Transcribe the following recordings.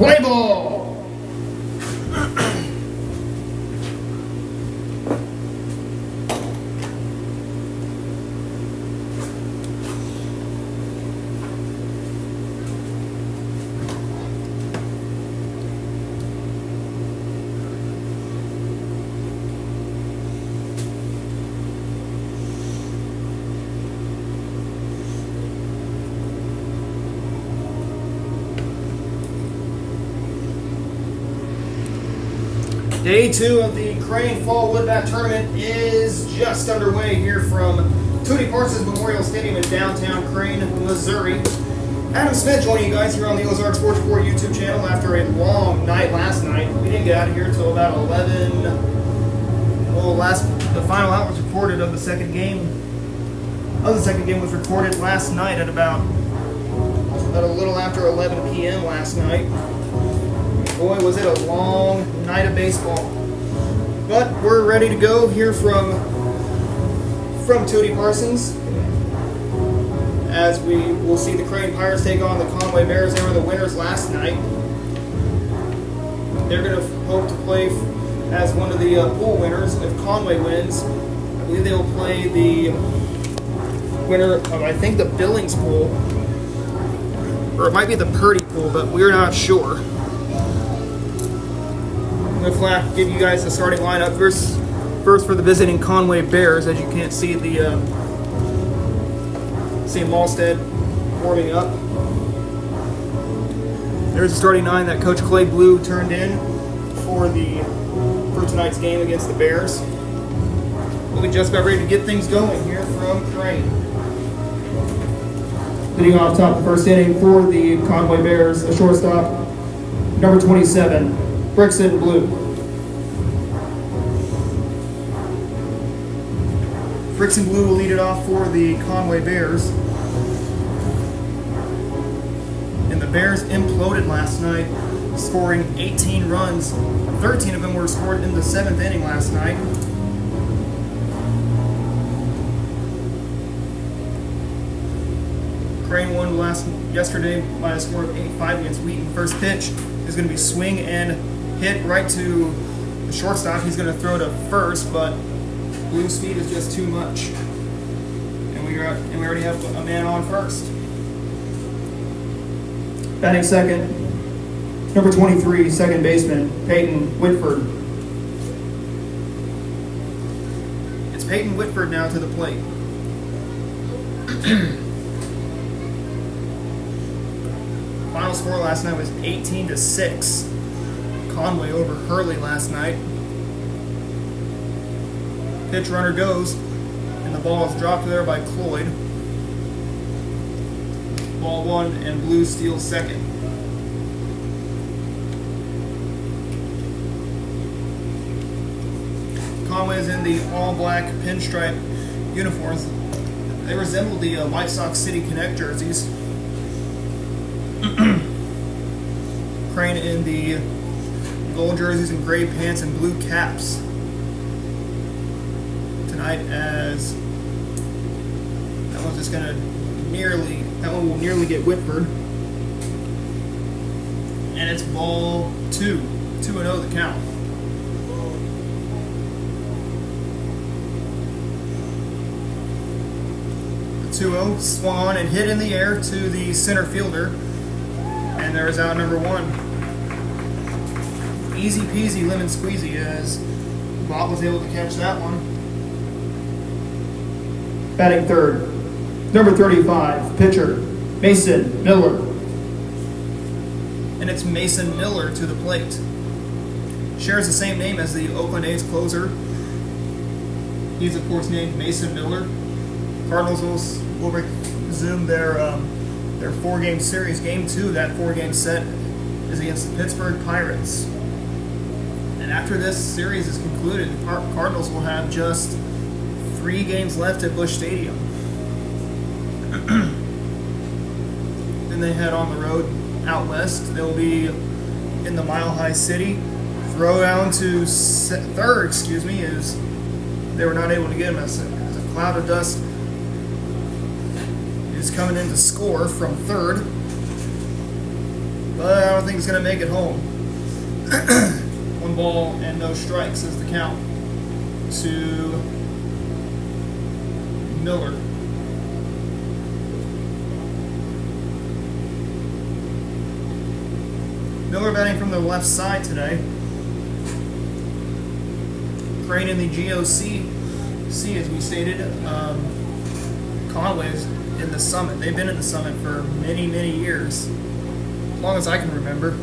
Play ball! Day 2 of the Crane Fall Woodbat Tournament is just underway here from Tony Parsons Memorial Stadium in downtown Crane, Missouri. Adam Smith joining you guys here on the Ozark Sports Report YouTube channel after a long night last night. We didn't get out of here until about 11. Well, the final out was recorded of the second game. The second game was recorded last night at about a little after 11 p.m. last night. Boy, was it a long night of baseball. But we're ready to go here from Tootie Parsons, as we will see the Crane Pirates take on the Conway Bears. They were the winners last night. They're going to hope to play as one of the pool winners. If Conway wins, I believe they will play the winner of, I think, the Billings pool, or it might be the Purdy pool, but we're not sure. I'm going to give you guys the starting lineup. First for the visiting Conway Bears, as you can't see see Malstead warming up. There's the starting 9 that Coach Clay Blue turned in for tonight's game against the Bears. We'll be just about ready to get things going here from Crane. Leading off top the first inning for the Conway Bears, a shortstop, number 27. Brixton Blue. Brixton Blue will lead it off for the Conway Bears. And the Bears imploded last night, scoring 18 runs. 13 of them were scored in the 7th inning last night. Crane won yesterday by a score of 8-5 against Wheaton. First pitch is going to be swing and hit right to the shortstop. He's going to throw to first, but Blue speed is just too much. And we already have a man on first. Batting second, number 23, second baseman, Peyton Whitford. It's Peyton Whitford now to the plate. Final score last night was 18-6. Conway over Hurley last night. Pitch runner goes, and the ball is dropped there by Cloyd. Ball 1, and Blue steals second. Conway is in the all-black pinstripe uniforms. They resemble the White Sox City Connect jerseys. Crane in the gold jerseys and gray pants and blue caps tonight, as that one's just gonna that one will nearly get Whitford. And it's ball 2. 2-0 the count. The 2-0 swung on and hit in the air to the center fielder. And there is out number 1. Easy peasy lemon squeezy, as Bob was able to catch that one. Batting third, number 35, pitcher, Mason Miller. And it's Mason Miller to the plate. Shares the same name as the Oakland A's closer. He's, of course, named Mason Miller. Cardinals will resume their 4-game series. Game 2 of that 4-game set is against the Pittsburgh Pirates. And after this series is concluded, the Cardinals will have just 3 games left at Busch Stadium. Then they head on the road out west. They'll be in the Mile High City. Throw down to third, as they were not able to get him as a cloud of dust is coming in to score from third. but I don't think he's going to make it home. 1 ball and no strikes is the count to Miller. Miller batting from the left side today. Crane in the GOC, as we stated. Conway's in the Summit. They've been in the Summit for many, many years, as long as I can remember.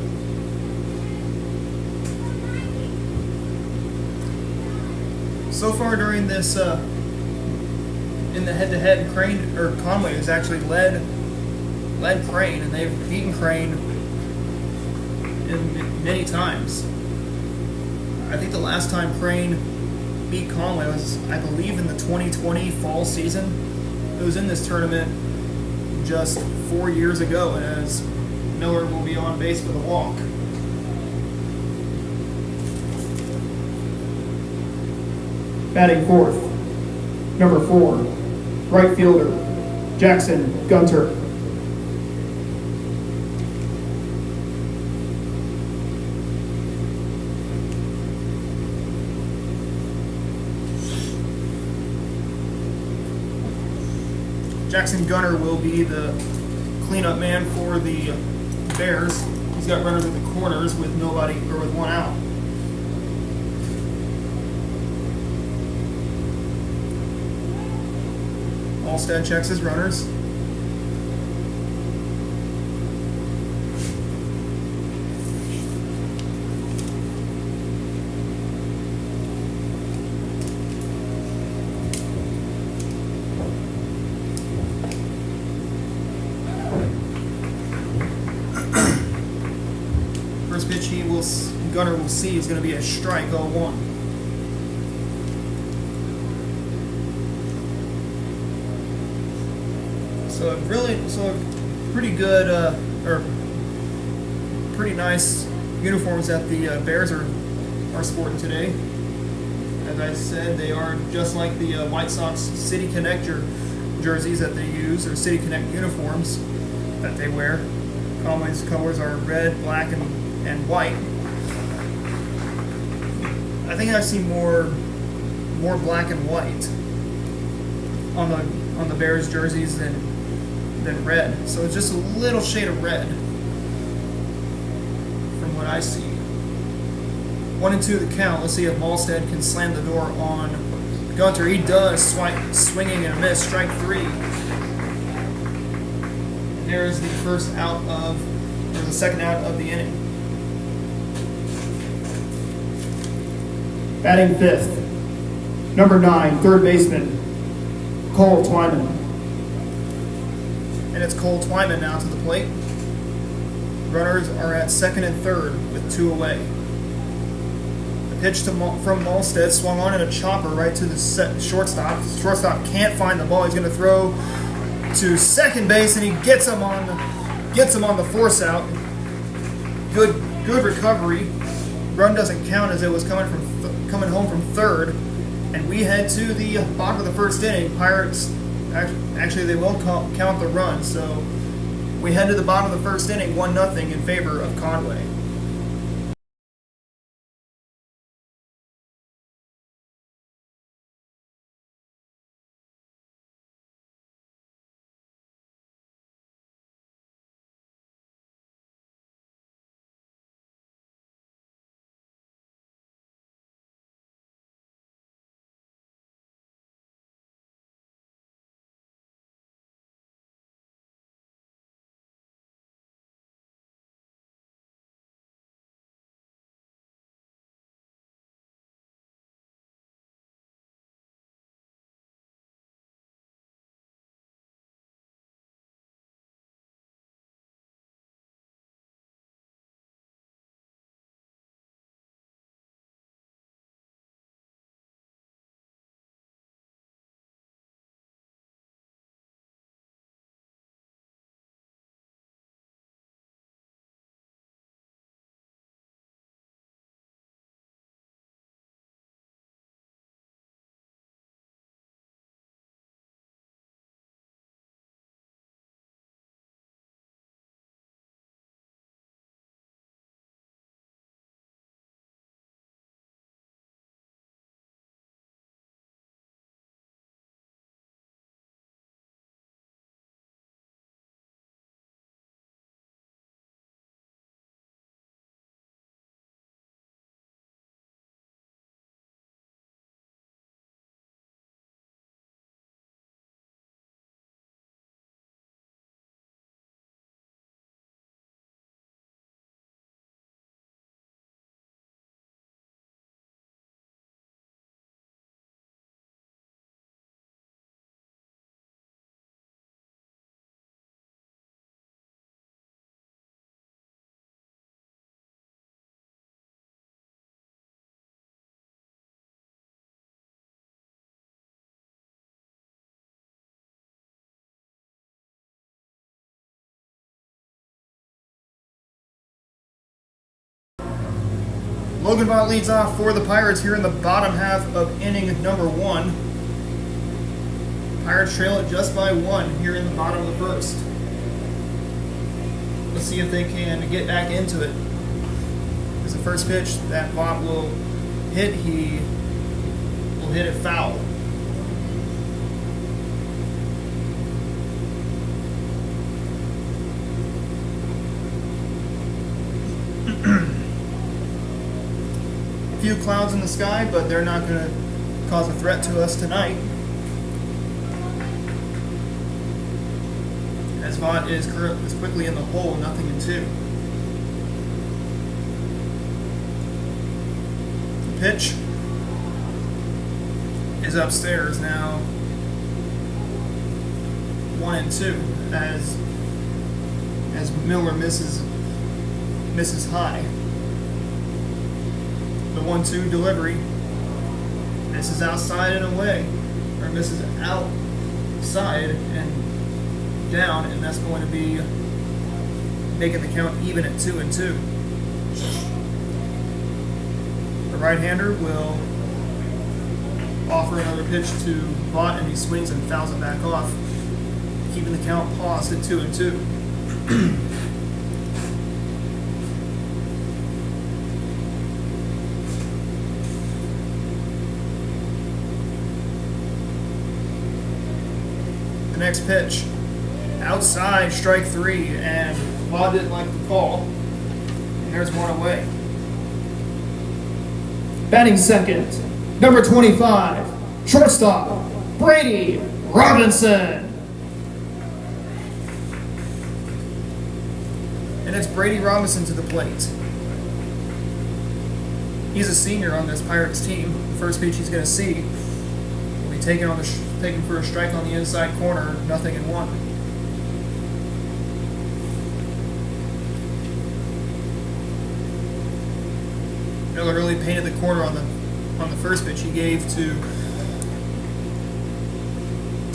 So far during this, in the head-to-head, Conway has actually led Crane, and they've beaten Crane many times. I think the last time Crane beat Conway was, I believe, in the 2020 fall season. It was in this tournament just 4 years ago, as Miller will be on base with a walk. Batting fourth, number 4, right fielder, Jackson Gunter. Jackson Gunter will be the cleanup man for the Bears. He's got runners at the corners with with 1 out. Alstead checks his runners. First pitch Gunner will see is going to be a strike, 0-1. So pretty good, or pretty nice uniforms that the Bears are sporting today. As I said, they are just like the White Sox City Connect jerseys that they use, or City Connect uniforms that they wear. Conway's colors are red, black, and white. I think I see more black and white on the Bears jerseys than red. So it's just a little shade of red from what I see. 1-2 the count. Let's see if Malstead can slam the door on Gunter. He does. Swinging and a miss. Strike 3. There's the the second out of the inning. Batting fifth, number 9, third baseman, Cole Twyman. And it's Cole Twyman now to the plate. Runners are at second and third with 2 away. The pitch from Malstead swung on in a chopper right to the shortstop. Shortstop can't find the ball. He's going to throw to second base, and he gets him on the force out. Good recovery. Run doesn't count as it was coming home from third, and we head to the bottom of the first inning. Pirates actually they will count the run, so we head to the bottom of the first inning, 1-0 in favor of Conway. Logan Vaught leads off for the Pirates here in the bottom half of inning number 1. Pirates trail it just by 1 here in the bottom of the first. Let's see if they can get back into it. As the first pitch that Vaught will hit, he will hit it foul. A few clouds in the sky, but they're not going to cause a threat to us tonight. As Vaught is quickly in the hole, 0-2. The pitch is upstairs now, 1-2 as Miller misses high. The 1-2 delivery misses outside and away, or misses outside and down, and that's going to be making the count even at 2-2. The right-hander will offer another pitch to Vaught, and he swings and fouls it back off, keeping the count paused at 2-2. The next pitch, outside, strike 3, and Vaught didn't like the call, and there's 1 away. Batting second, number 25, shortstop, Brady Robinson. And it's Brady Robinson to the plate. He's a senior on this Pirates team. The first pitch he's going to see will be taken for a strike on the inside corner, 0-1. Miller really painted the corner on the first pitch he gave to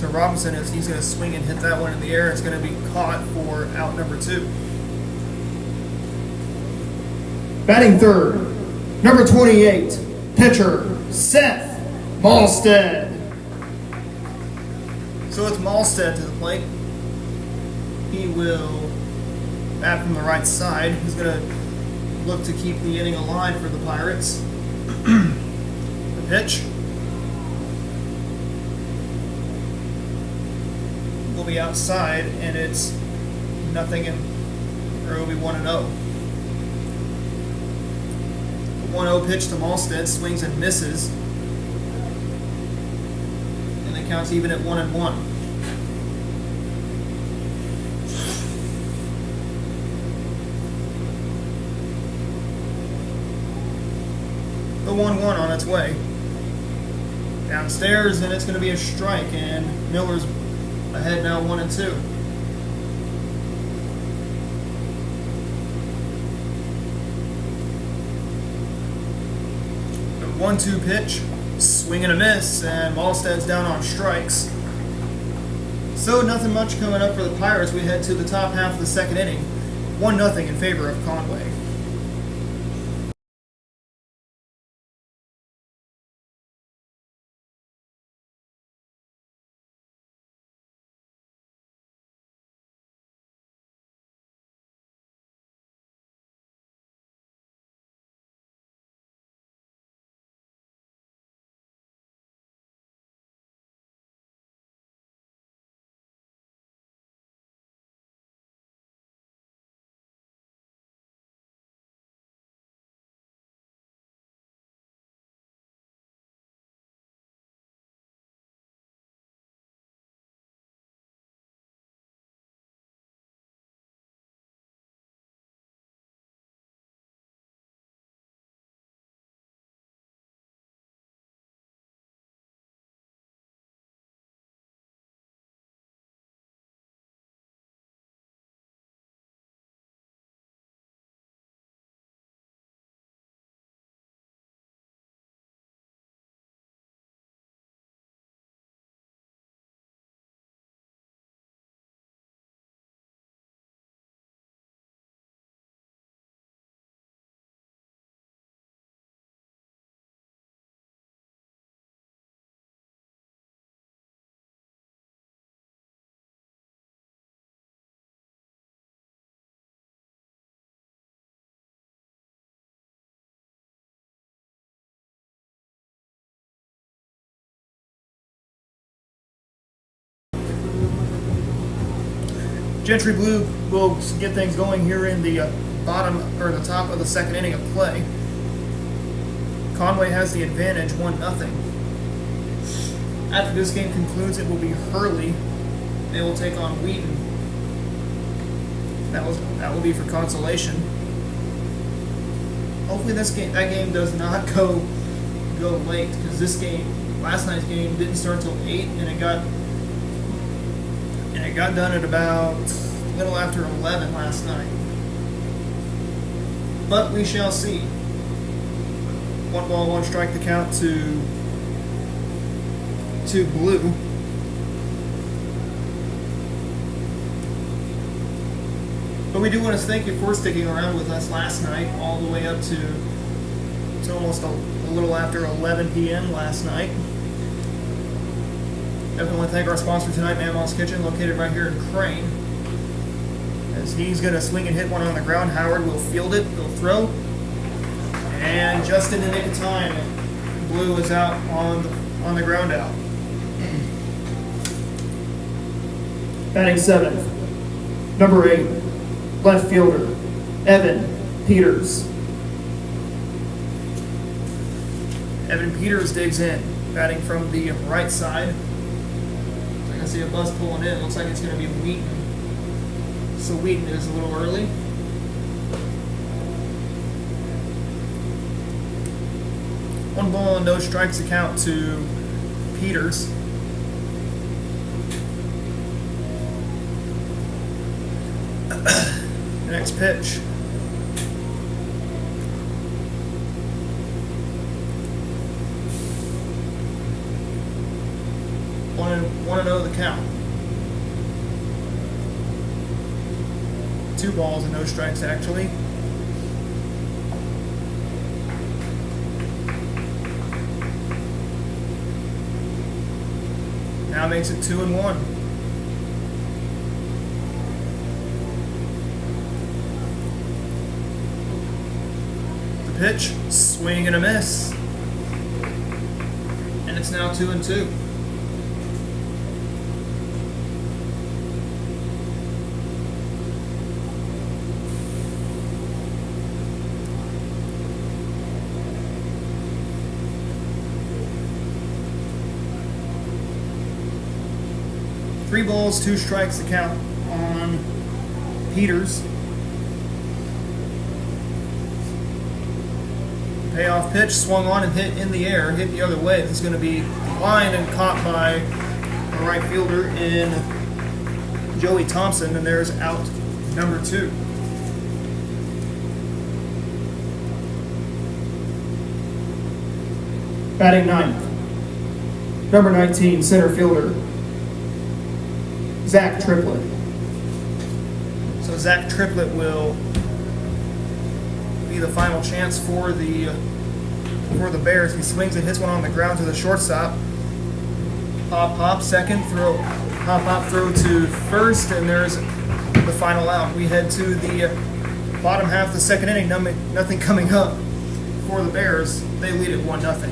Robinson, as he's going to swing and hit that one in the air. It's going to be caught for out number 2. Batting third, number 28, pitcher, Seth Malstead. So it's Malstead to the plate. He will bat from the right side. He's going to look to keep the inning alive for the Pirates. The pitch will be outside, and it's nothing, or it will be 1-0. The 1-0 pitch to Malstead, swings and misses, and the count's even at 1-1. The 1-1 on its way. Downstairs, and it's going to be a strike, and Miller's ahead now, 1-2. The 1-2 pitch, swing and a miss, and Malstead's down on strikes. So nothing much coming up for the Pirates. We head to the top half of the second inning, 1-0 in favor of Conway. Gentry Blue will get things going here in the bottom or the top of the second inning of play. Conway has the advantage, 1-0. After this game concludes, it will be Hurley. They will take on Wheaton. That will be for consolation. Hopefully that game does not go late, because last night's game didn't start till 8, and it got done at about a little after 11 last night. But we shall see. 1 ball, 1 strike, the count to Blue. But we do want to thank you for sticking around with us last night, all the way up to almost a little after 11 p.m. last night. Definitely want to thank our sponsor tonight, Mamaw's Kitchen, located right here in Crane. As he's going to swing and hit one on the ground, Howard will field it, he'll throw. And just in the nick of time, Blue is out on the ground out. Batting 7th, number 8, left fielder, Evan Peters. Evan Peters digs in, batting from the right side. I can see a bus pulling in. Looks like it's going to be Wheaton. So Wheaton is a little early. One ball and no strikes account to Peters. The next pitch. One and 0 the count. 2 balls and no strikes actually. Now makes it 2-1. The pitch, swing and a miss. And it's now 2-2. Three balls, 2 strikes to count on Peters. Payoff pitch, swung on and hit in the air, hit the other way. This is going to be lined and caught by a right fielder in Joey Thompson, and there's out number 2. Batting 9th, number 19, center fielder, Zach Triplett. So Zach Triplett will be the final chance for the Bears. He swings and hits one on the ground to the shortstop. Hop, second, throw, hop, throw to first, and there's the final out. We head to the bottom half of the second inning. Nothing coming up for the Bears. They lead at 1-0.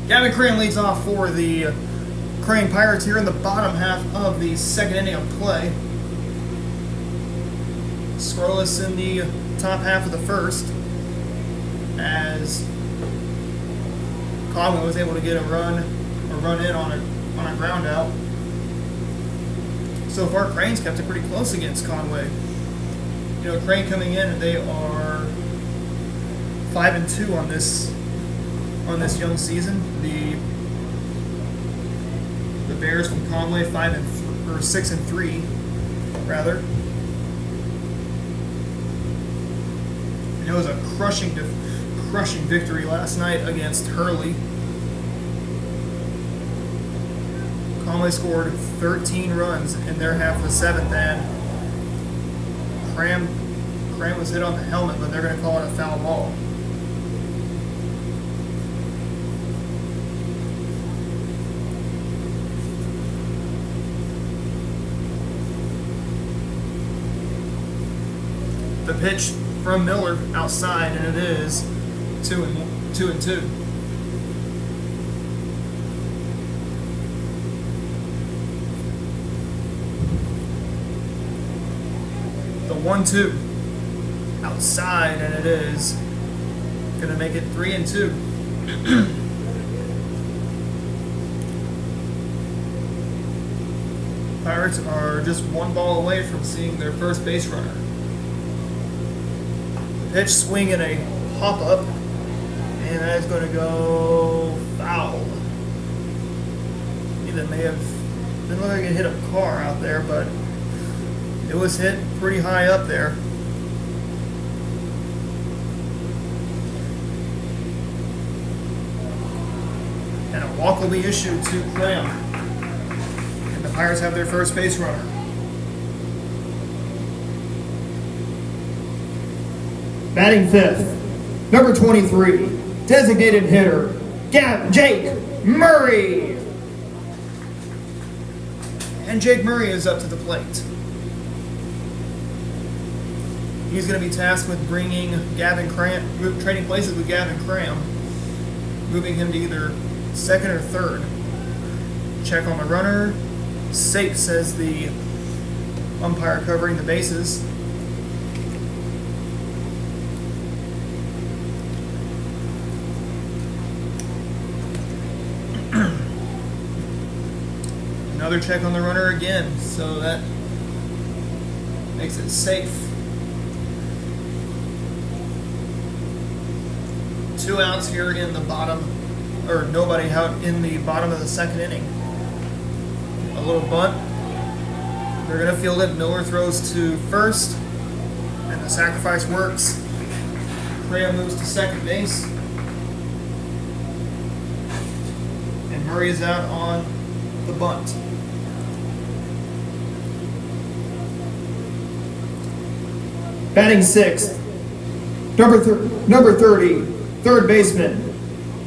Gavin Crane leads off for the Crane Pirates here in the bottom half of the second inning of play. Scoreless in the top half of the first, as Conway was able to get a run in on a ground out. So far, Crane's kept it pretty close against Conway. You know, Crane coming in, and they are 5-2 on this young season. The Bears from Conway 6-3 rather. And it was a crushing victory last night against Hurley. Conway scored 13 runs in their half of the seventh, and Cram was hit on the helmet, but they're going to call it a foul ball. The pitch from Miller outside, and it is 2-2. The 1-2 outside, and it is going to make it 3-2. Pirates are just one ball away from seeing their first base runner. Pitch swing and a pop up, and that is going to go foul. That may have didn't look like it hit a car out there, but it was hit pretty high up there. And a walk will be issued to Clam, and the Pirates have their first base runner. Batting fifth, number 23, designated hitter, Jake Murray. And Jake Murray is up to the plate. He's going to be tasked with bringing trading places with Gavin Cram, moving him to either second or third. Check on the runner. Safe, says the umpire covering the bases. Another check on the runner again, so that makes it safe. 2 outs here in the bottom, or nobody out in the bottom of the second inning. A little bunt. They're going to field it. Miller throws to first, and the sacrifice works. Correa moves to second base, and Murray is out on the bunt. Batting sixth, number 30, third baseman,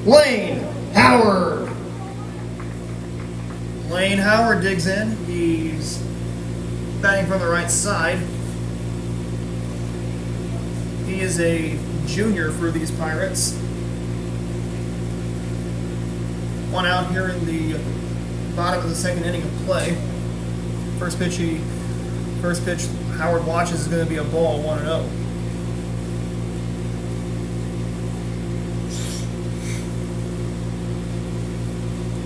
Lane Howard. Lane Howard digs in. He's batting from the right side. He is a junior for these Pirates. 1 out here in the bottom of the second inning of play. First pitch Howard watches is going to be a ball, 1-0.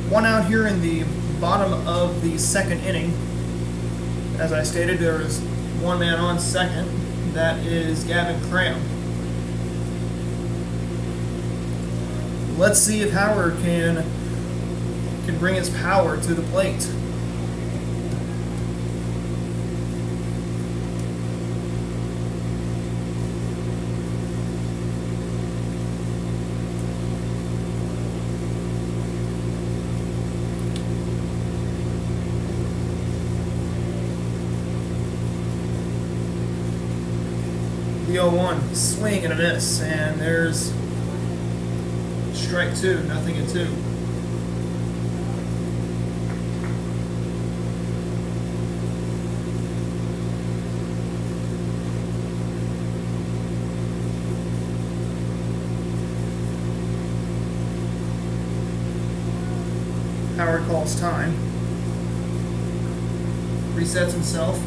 One out here in the bottom of the second inning. As I stated, there is one man on second. That is Gavin Cram. Let's see if Howard can bring his power to the plate. The 0-1 swing and a miss, and there's strike 2, 0-2. Howard calls time. Resets himself.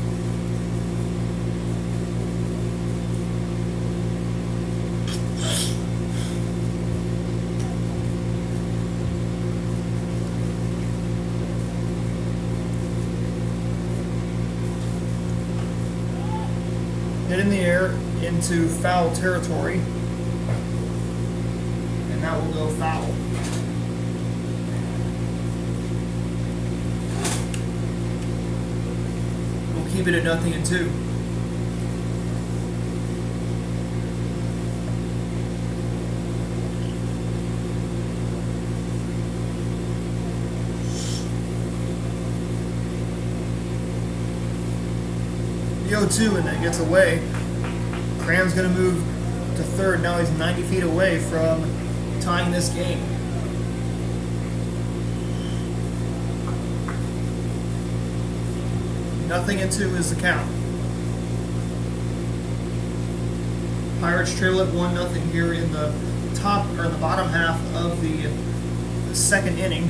Hit in the air into foul territory. And that will go foul. We'll keep it at 0-2. The 0-2 and that gets away. Cram's going to move to third. Now he's 90 feet away from tying this game. Nothing and 2 is the count. Pirates trail at 1-0 here in the top or the bottom half of the second inning.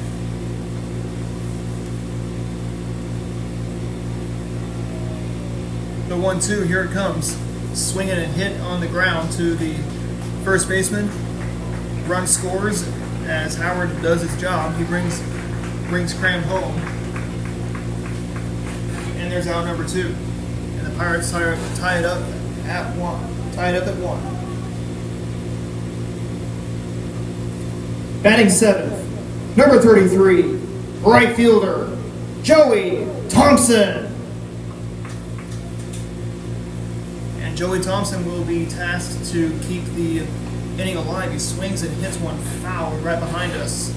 The 1-2, here it comes. Swinging and hit on the ground to the first baseman. Run scores as Howard does his job. He brings Cram home. And there's out number 2. And the Pirates tie it up at 1. Tie it up at 1. Batting seventh, number 33, right fielder, Joey Thompson. Joey Thompson will be tasked to keep the inning alive. He swings and hits one foul right behind us.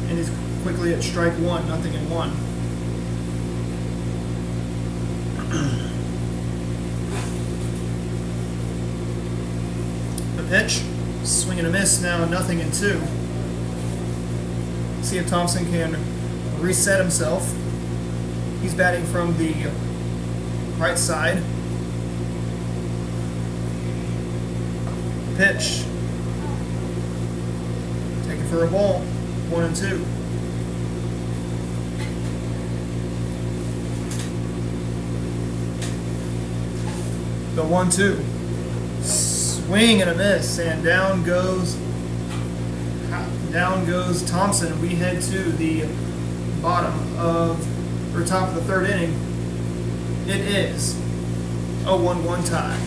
And he's quickly at strike 1, 0-1. The pitch, swing and a miss, now 0-2. See if Thompson can reset himself. He's batting from the right side. Pitch. Taken for a ball. 1-2. The 1-2. Swing and a miss, and down goes Thompson. We head to the bottom of or top of the third inning. It is a 1-1 tie.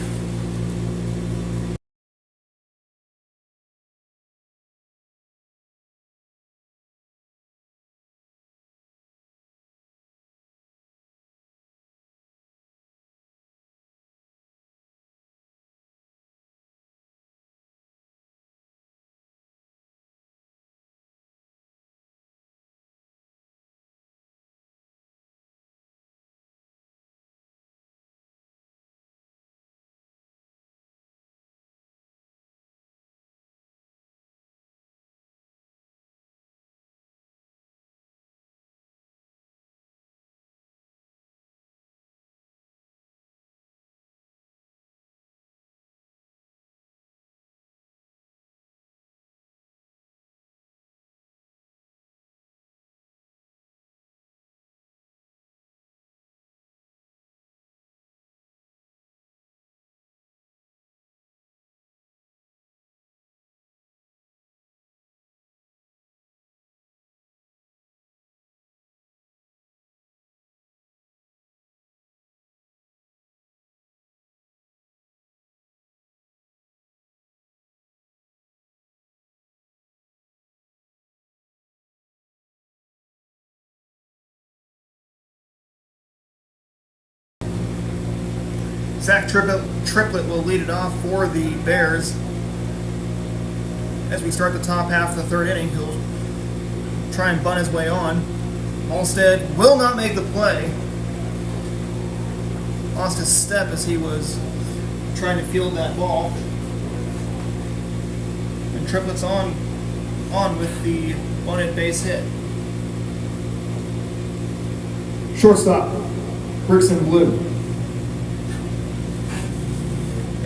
Zach Triplett will lead it off for the Bears. As we start the top half of the third inning, he'll try and bunt his way on. Halstead will not make the play. Lost his step as he was trying to field that ball. And Triplett's on with the bunted base hit. Shortstop, Bricks and Blue.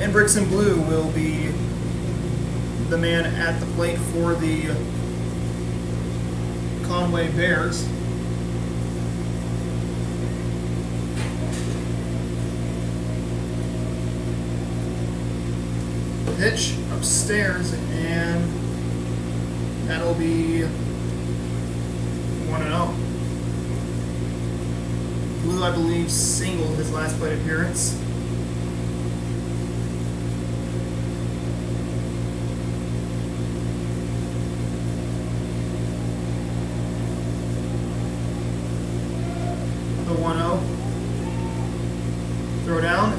And Bricks and Blue will be the man at the plate for the Conway Bears. Pitch upstairs, and that'll be 1-0. Blue, I believe, singled his last plate appearance. The 1-0. Throw down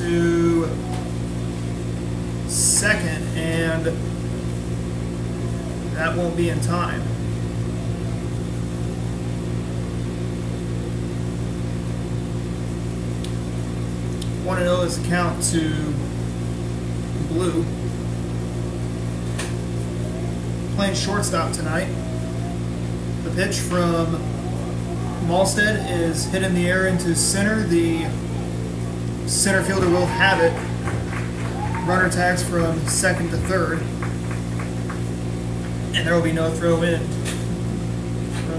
to second, and that won't be in time. One and 0 is the count to Blue. Playing shortstop tonight. The pitch from Malstead is hit in the air into center. The center fielder will have it. Runner tags from second to third. And there will be no throw in.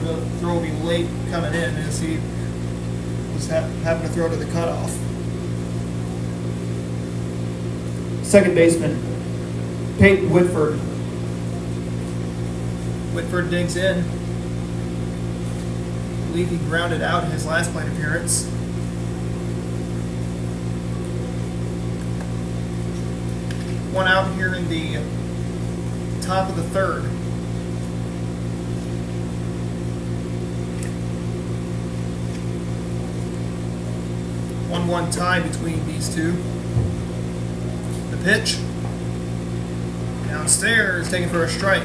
The throw will be late coming in as he was having to throw to the cutoff. Second baseman, Peyton Whitford. Whitford digs in. I believe he grounded out in his last plate appearance. One out here in the top of the third. One tie between these two. The pitch downstairs, taken for a strike.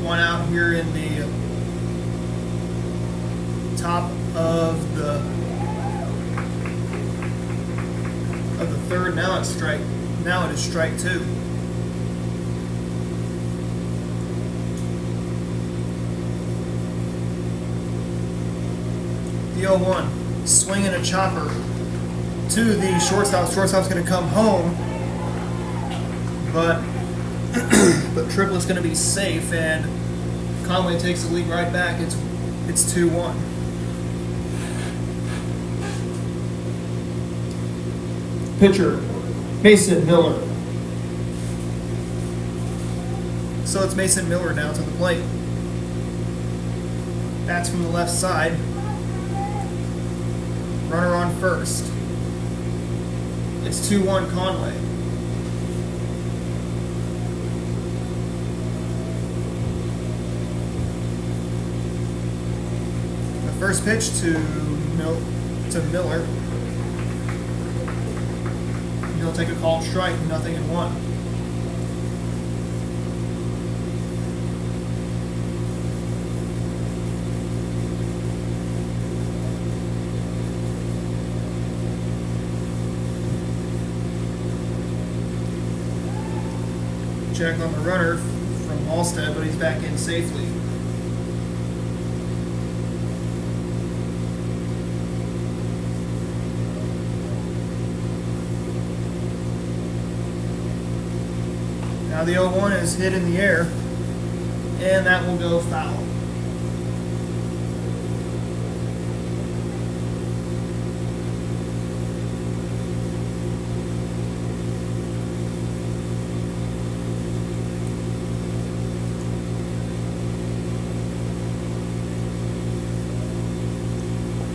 One out here in the top of the third. Now it's strike. Now it is strike two. The 0-1, swinging a chopper to the shortstop. Shortstop's going to come home, but Triplett's going to be safe, and Conway takes the lead right back. It's 2-1. Pitcher, Mason Miller. So it's Mason Miller now to the plate. Bats from the left side. Runner on first. It's 2-1 Conway. The first pitch to Miller. He'll take a called strike, 0-1. Check on the runner from Halstead, but he's back in safely. Now the 0-1 is hit in the air, and that will go foul.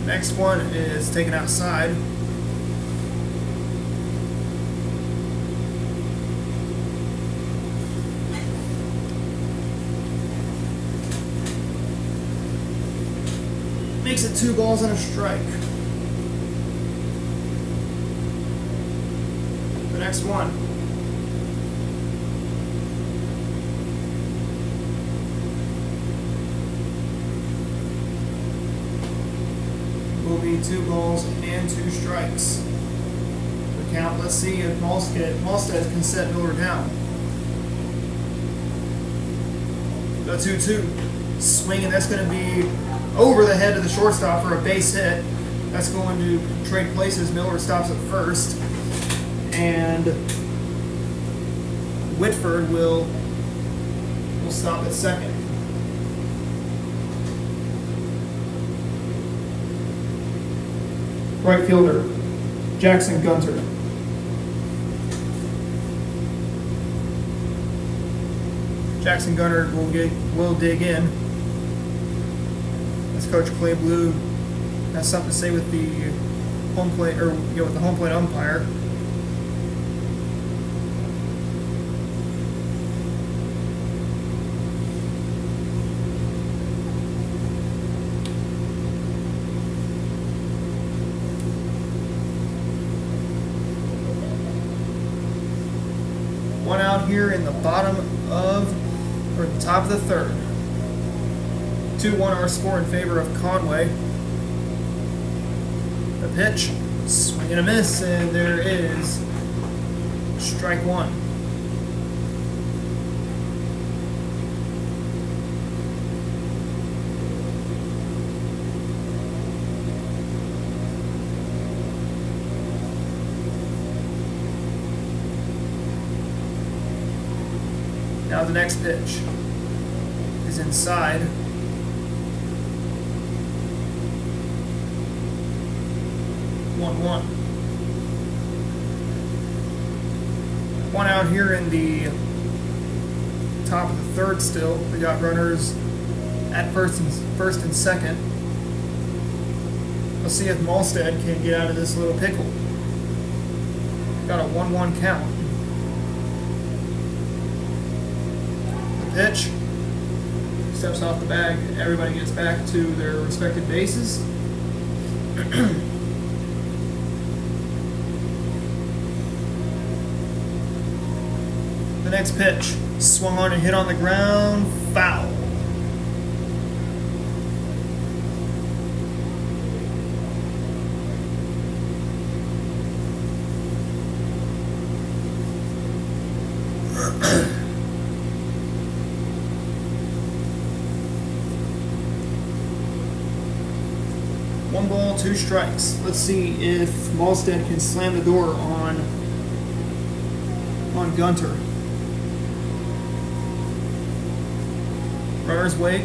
Next one is taken outside. Makes it 2 balls and a strike. The next one. Will be 2 balls and 2 strikes. The count, let's see if Malstead can set Miller down. The 2-2. Swinging, that's going to be over the head of the shortstop for a base hit. That's going to trade places. Miller stops at first. and Whitford will stop at second. Right fielder, Jackson Gunter. Jackson Gunter will dig in. As Coach Clay Blue has something to say with the home plate, or with the home plate umpire. One out here in the bottom of, or the top of the third. 2-1 our score in favor of Conway. The pitch, swing and a miss, and there is strike one. Now the next pitch is inside. One out here in the top of the third still. We got runners at first and second. Let's see if Malstead can get out of this little pickle. Got a 1-1 count. The pitch steps off the bag. Everybody gets back to their respective bases. The next pitch, swung on and hit on the ground, foul. One ball, 2 strikes. Let's see if Malstead can slam the door on Gunter. Runners wait.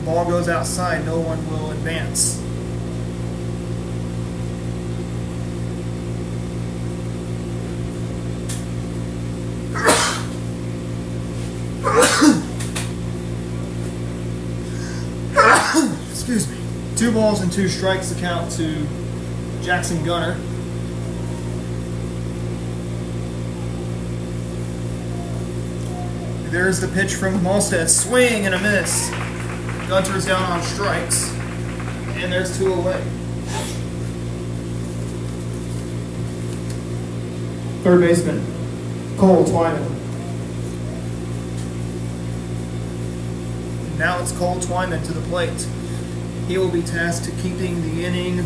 Ball goes outside. No one will advance. Excuse me. 2 balls and 2 strikes to count to Jackson Gunter. There's the pitch from Malstead. Swing and a miss. Gunter's down on strikes. And there's 2 away. Third baseman, Cole Twyman. Now it's Cole Twyman to the plate. He will be tasked to keeping the inning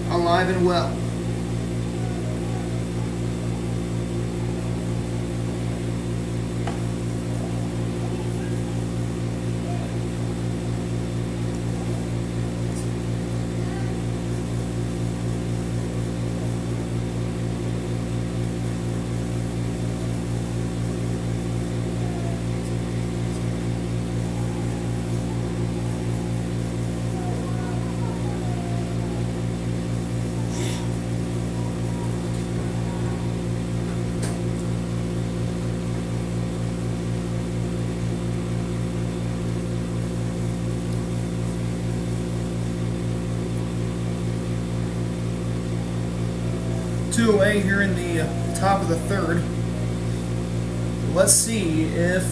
alive and well. Two away here in the top of the third. Let's see if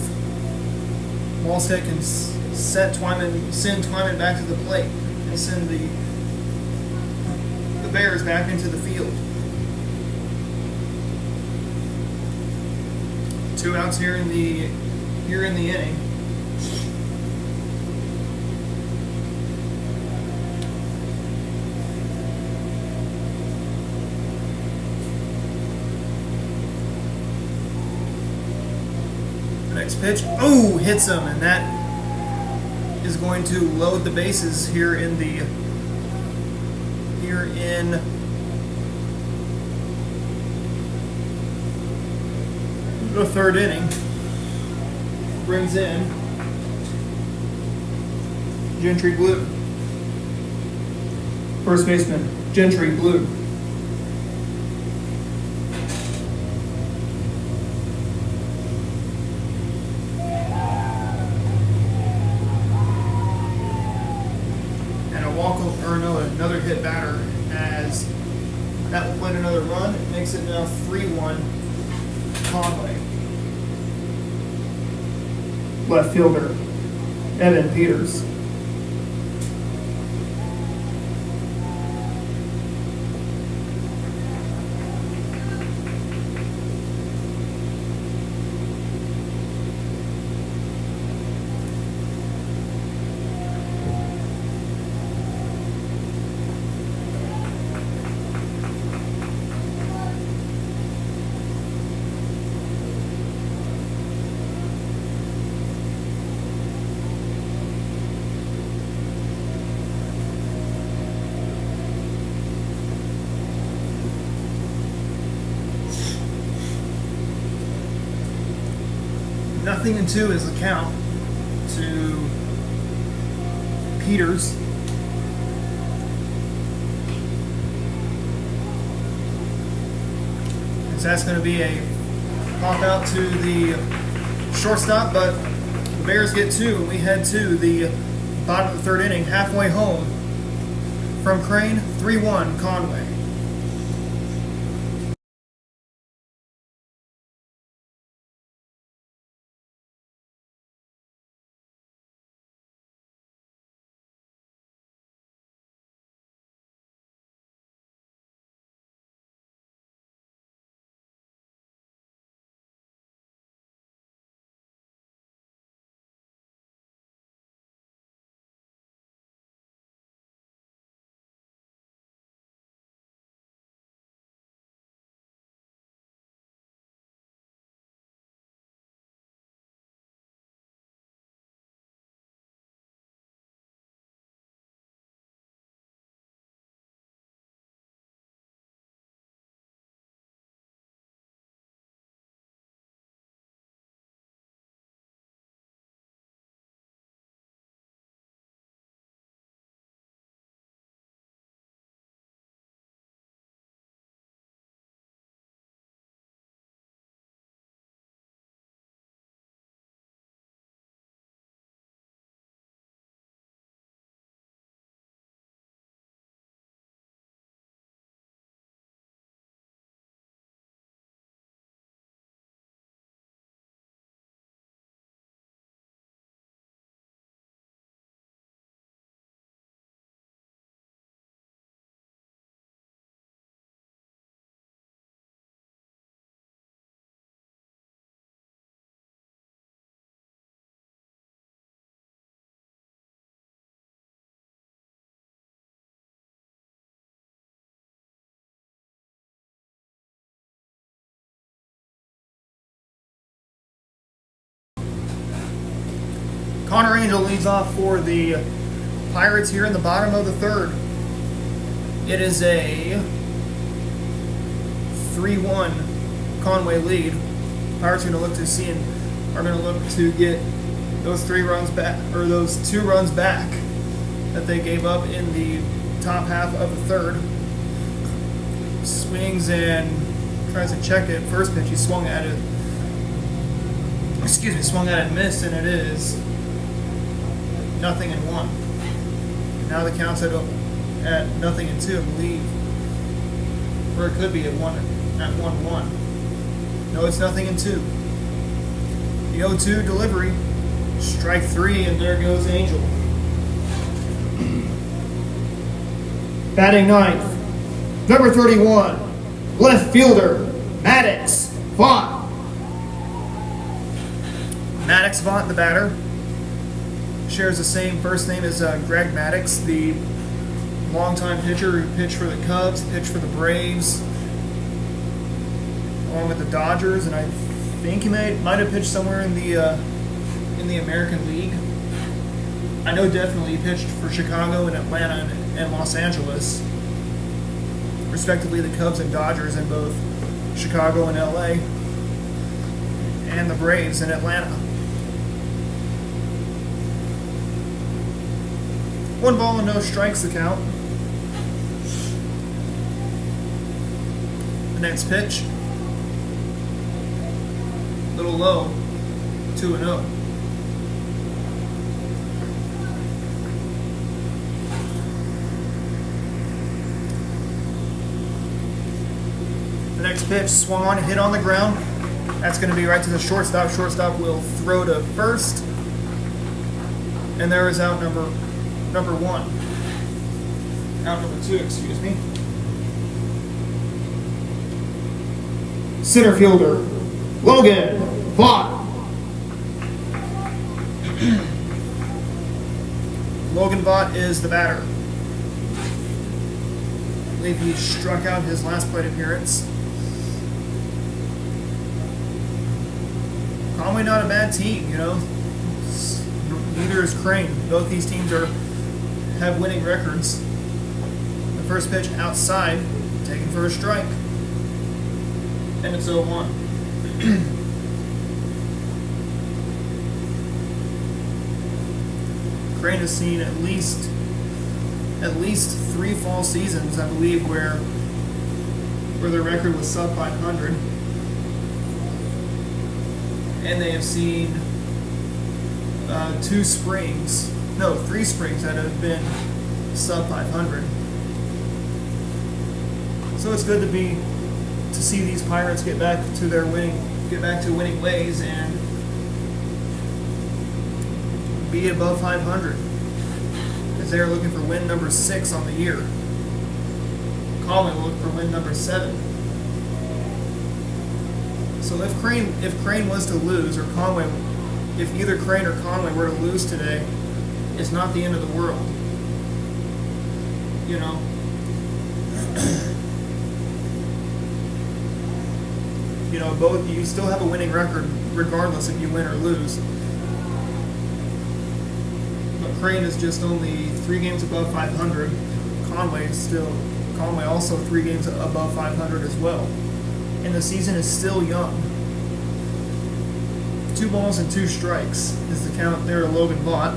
Malstead can send Twyman back to the plate and send the Bears back into the field. 2 outs here in the inning. Next pitch, oh, hits him, and that is going to load the bases here in here in the third inning. Brings in Gentry Blue. First baseman, Gentry Blue. And a walk, or no, another hit batter, as that will win another run. It makes it now 3-1 Conway. Left fielder, Evan Peters. Nothing in 2 is the count to Peters. So that's going to be a pop out to the shortstop, but the Bears get 2, and we head to the bottom of the third inning, halfway home from Crane, 3-1 Conway. Connor Angel leads off for the Pirates here in the bottom of the third. It is a 3-1 Conway lead. Pirates are going to look to see and are going to look to get those 3 runs back, or those 2 runs back that they gave up in the top half of the third. Swings and tries to check it. First pitch, he swung at it. Swung at it, missed, and it is 0-1. Now the count's at 0-2, I believe. Or it could be at 1-1. No, it's 0-2. The 0-2 delivery, strike 3, and there goes Angel. Batting ninth, number 31, left fielder, Maddox Vaught. Maddox Vaught, the batter, shares the same first name as Greg Maddox, the longtime pitcher who pitched for the Cubs, pitched for the Braves, along with the Dodgers, and I think he might have pitched somewhere in the American League. I know definitely he pitched for Chicago and Atlanta and Los Angeles. respectively the Cubs and Dodgers in both Chicago and LA, and the Braves in Atlanta. 1 ball and no strikes the count. The next pitch, a little low, 2-0. The next pitch swung on, hit on the ground. That's going to be right to the shortstop. Shortstop will throw to first, and there is out number 1. Out number 2, excuse me. Center fielder, Logan Vaught. Logan Vaught is the batter. I believe he struck out his last plate appearance. Conway not a bad team, you know. Neither is Crane. Both these teams have winning records. The first pitch outside, taken for a strike. And it's 0-1. Crane has seen at least 3 fall seasons, I believe, where their record was sub 500. And they have seen 3 springs that have been sub 500. So it's good to see these Pirates get back to winning ways and be above 500, as they are looking for win number 6 on the year. Conway will look for win number 7. So if Crane was to lose, or Conway, if either Crane or Conway were to lose today, it's not the end of the world. You know. You know, you still have a winning record regardless if you win or lose. But Crane is just only 3 games above 500. Conway also 3 games above 500 as well. And the season is still young. 2 balls and 2 strikes is the count there to Logan Vaught.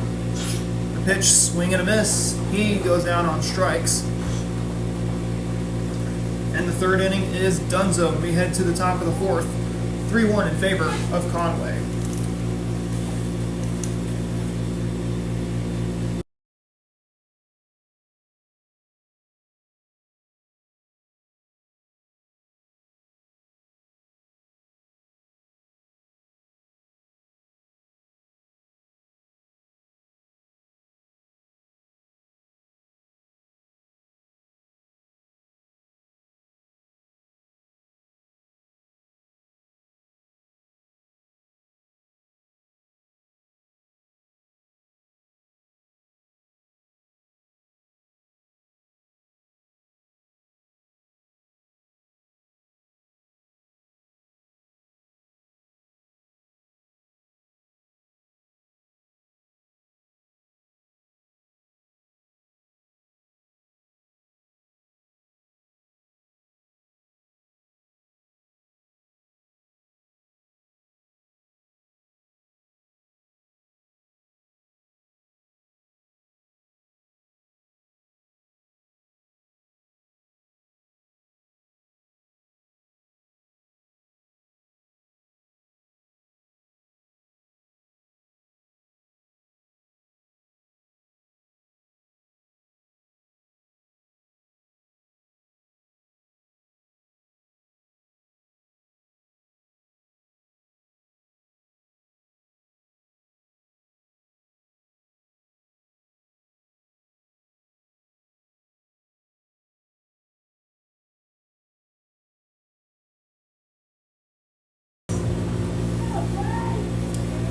The pitch, swing and a miss. He goes down on strikes. And the 3rd inning is donezo. We head to the top of the 4th. 3-1 in favor of Conway.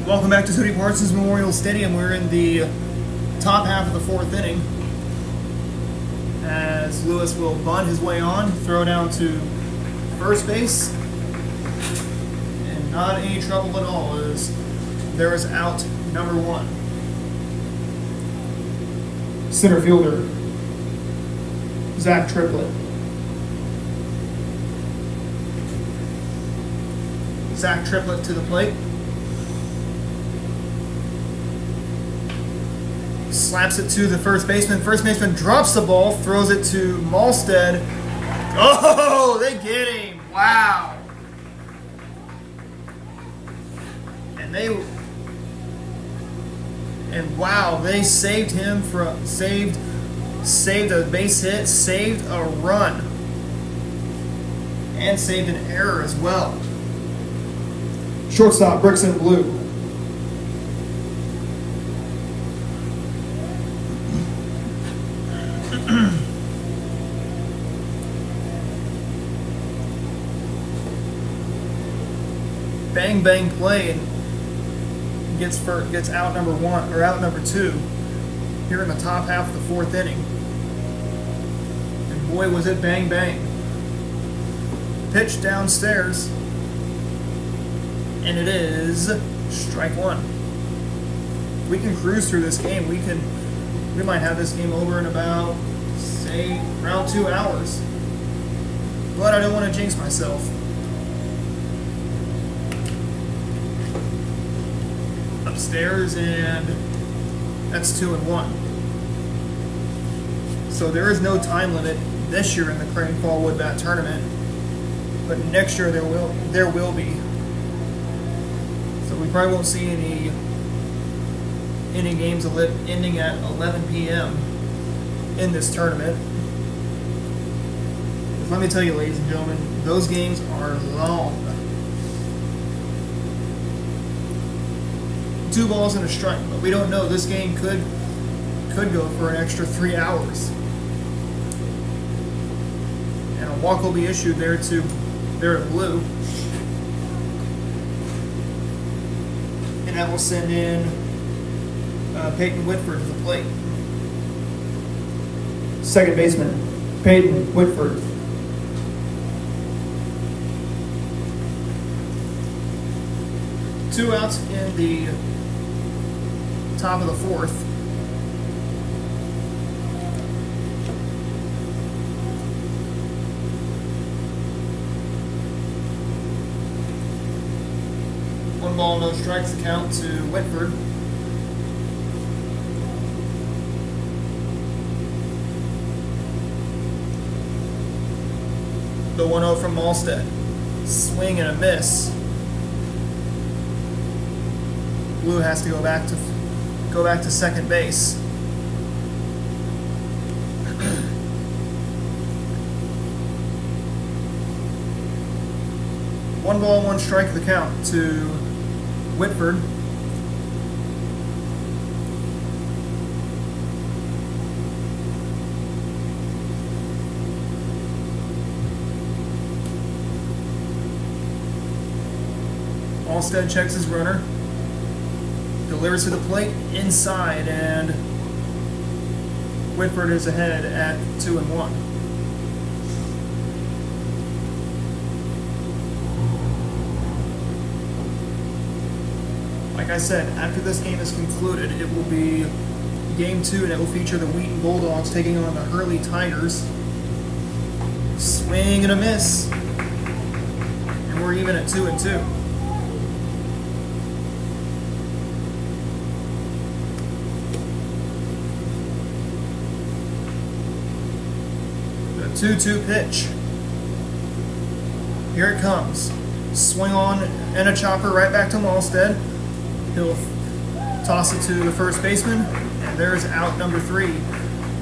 Welcome back to Tony Parsons Memorial Stadium. We're in the top half of the 4th inning, as Lewis will bunt his way on, throw down to first base, and not any trouble at all, as there is out number 1. Center fielder, Zach Triplett. Sack triplet to the plate. Slaps it to the first baseman. First baseman drops the ball, throws it to Malstead. Oh, they get him! Wow. And they saved him from saved a base hit, saved a run, and saved an error as well. Shortstop, bricks in blue. Bang bang play and gets out number one or out number two here in the top half of the fourth inning. And boy, was it bang bang. Pitch downstairs, and it is strike one. We can cruise through this game. We might have this game over in about, say, around 2 hours. But I don't want to jinx myself. Upstairs, and that's 2-1. So there is no time limit this year in the Crane Fall Wood Bat Tournament, but next year there will be. So we probably won't see any games ending at 11 p.m. in this tournament. Let me tell you, ladies and gentlemen, those games are long. 2 balls and a strike, but we don't know. This game could go for an extra 3 hours, and a walk will be issued there to blue, and that will send in Peyton Whitford to the plate. Second baseman, Peyton Whitford. Two outs in the top of the fourth. One ball, no strikes, the count to Whitford. The 1-0 from Malstead. Swing and a miss. Blue has to go back to second base. One ball, one strike, the count to Whitford. Malstead checks his runner. Delivers to the plate inside, and Whitford is ahead at 2-1. Like I said, after this game is concluded, it will be game 2, and it will feature the Wheaton Bulldogs taking on the Hurley Tigers. Swing and a miss, and we're even at 2-2. The 2-2 pitch. Here it comes. Swing on and a chopper right back to Malstead. He'll toss it to the first baseman, and there's out number 3.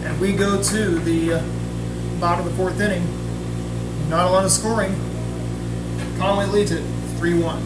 And we go to the bottom of the fourth inning. Not a lot of scoring. Conway leads it 3-1.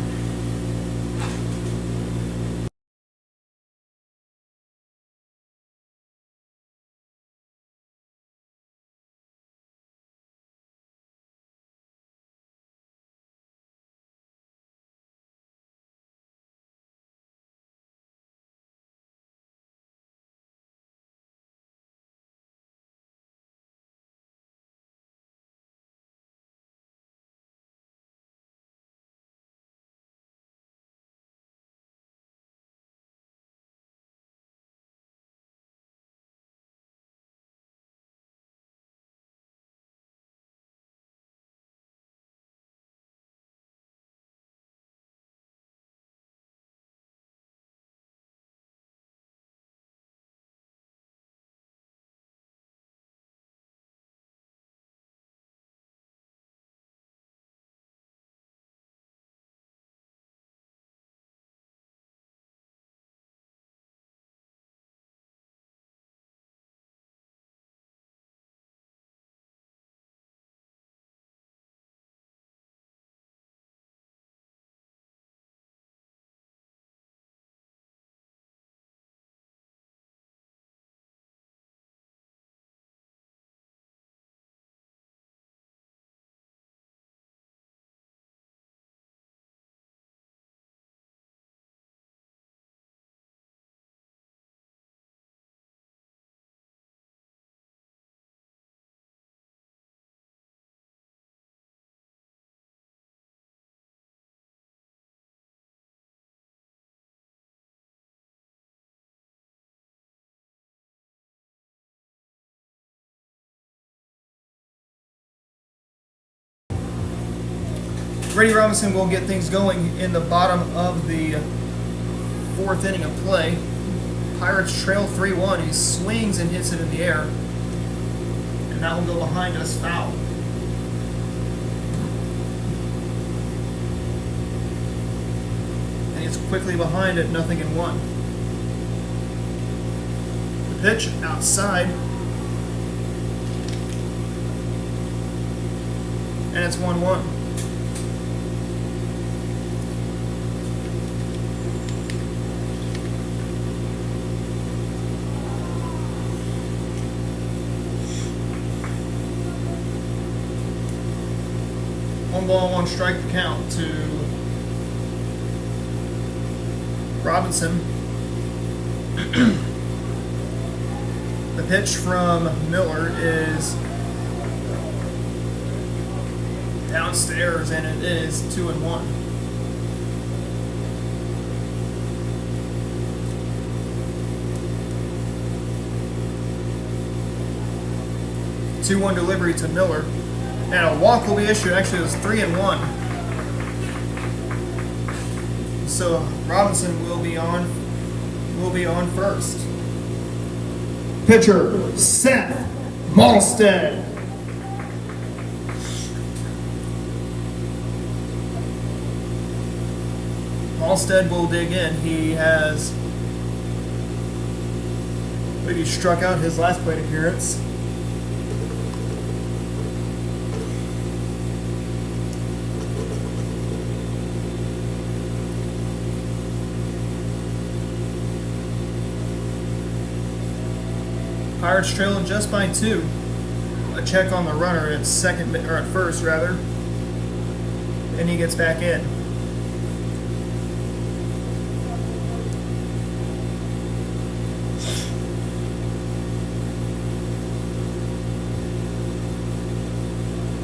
Brady Robinson will get things going in the bottom of the fourth inning of play. Pirates trail 3-1. He swings and hits it in the air. And that will go behind us, foul. And it's quickly behind at 0-1. The pitch outside. And it's 1-1. One ball, one strike the count to Robinson. The pitch from Miller is downstairs, and it is 2-1. Two-one delivery to Miller. And a walk will be issued. Actually, it was 3-1. So Robinson will be on first. Pitcher, Seth Malstead. Malstead will dig in. He has maybe struck out his last plate appearance. Pirates trail just by 2. A check on the runner at first rather, and he gets back in.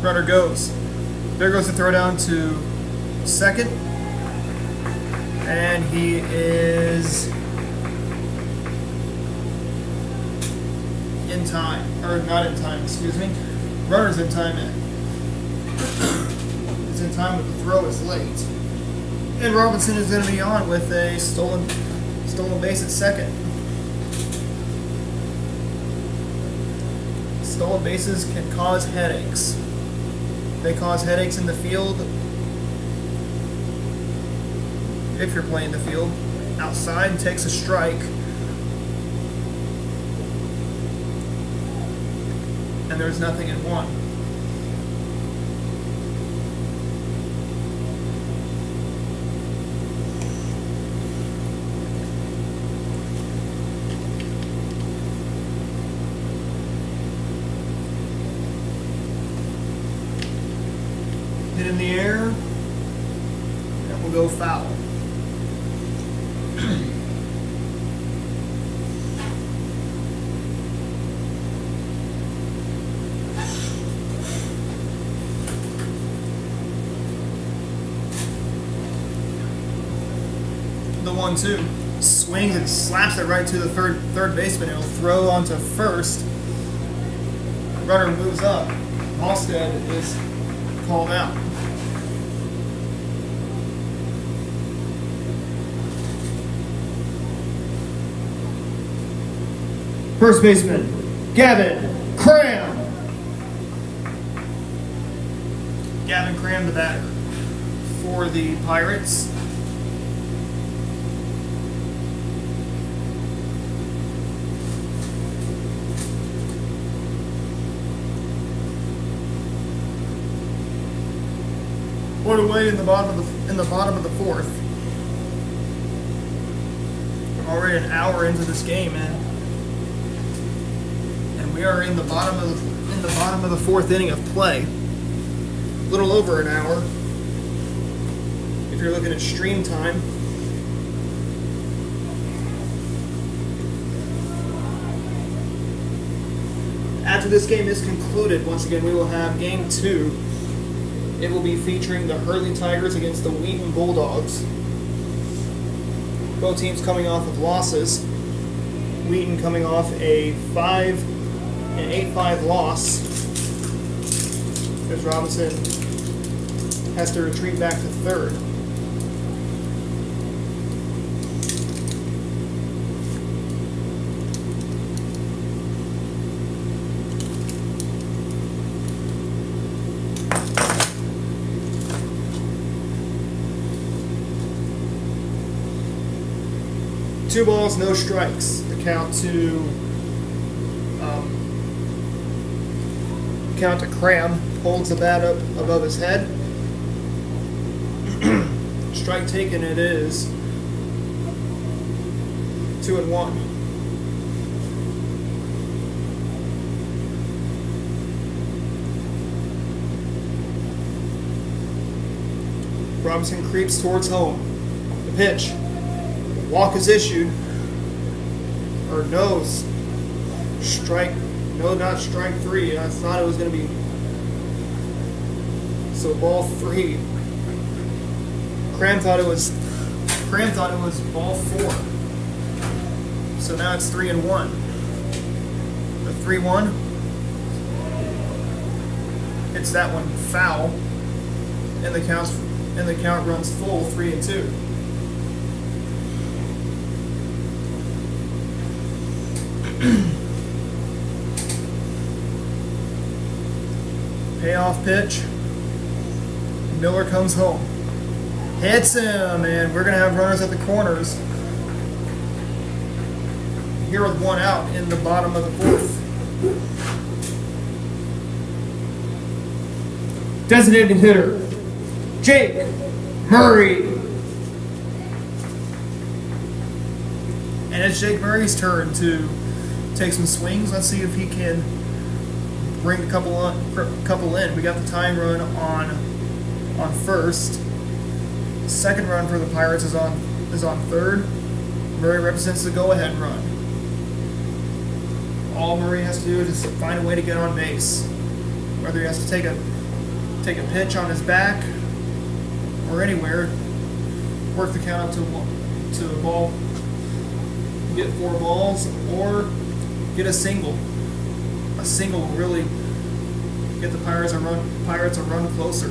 Runner goes. There goes the throw down to second, and he is in time, or not in time, excuse me. Runner's in time. Is in time, but the throw is late. And Robinson is going to be on with a stolen base at second. Stolen bases can cause headaches. They cause headaches in the field if you're playing the field. Outside takes a strike. And there's 0-1. Hit in the air, and we'll go foul. The 1-2 swings and slaps it right to the third baseman. It'll throw onto first. Runner moves up. Halstead is called out. First baseman, Gavin Cram. Gavin Cram, the batter for the Pirates. Put away in the bottom of the fourth. We're already an hour into this game, man, and we are in the bottom of the fourth inning of play. A little over an hour if you're looking at stream time. After this game is concluded, once again we will have Game 2. It will be featuring the Hurley Tigers against the Wheaton Bulldogs. Both teams coming off of losses. Wheaton coming off a 8-5 loss. There's Robinson has to retreat back to third. Two balls, no strikes. The count to Cram. Holds the bat up above his head. Strike taken it is. 2-1. Robinson creeps towards home. The pitch. Walk is issued. Or nose. Strike. No, not strike 3. I thought it was going to be. So ball 3. Cram thought it was ball 4. So now it's 3-1. The 3-1. Hits that one foul. And the count runs full 3-2. Payoff pitch. Miller comes home. Hits him, and we're going to have runners at the corners. Here with one out in the bottom of the 4th. Designated hitter, Jake Murray. And it's Jake Murray's turn to take some swings. Let's see if he can bring a couple in. We got the tying run on first. Second run for the Pirates is on third. Murray represents the go-ahead run. All Murray has to do is find a way to get on base. Whether he has to take a pitch on his back or anywhere, work the count up to a ball, get 4 balls, or get a single. A single will really get the Pirates a run closer.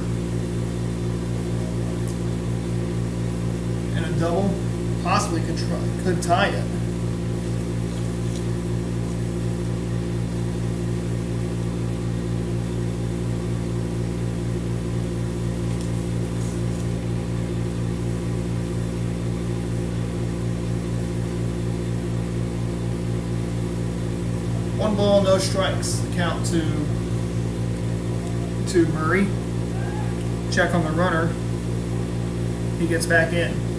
And a double possibly could tie it. One ball, no strikes. The count to Murray. Check on the runner. He gets back in.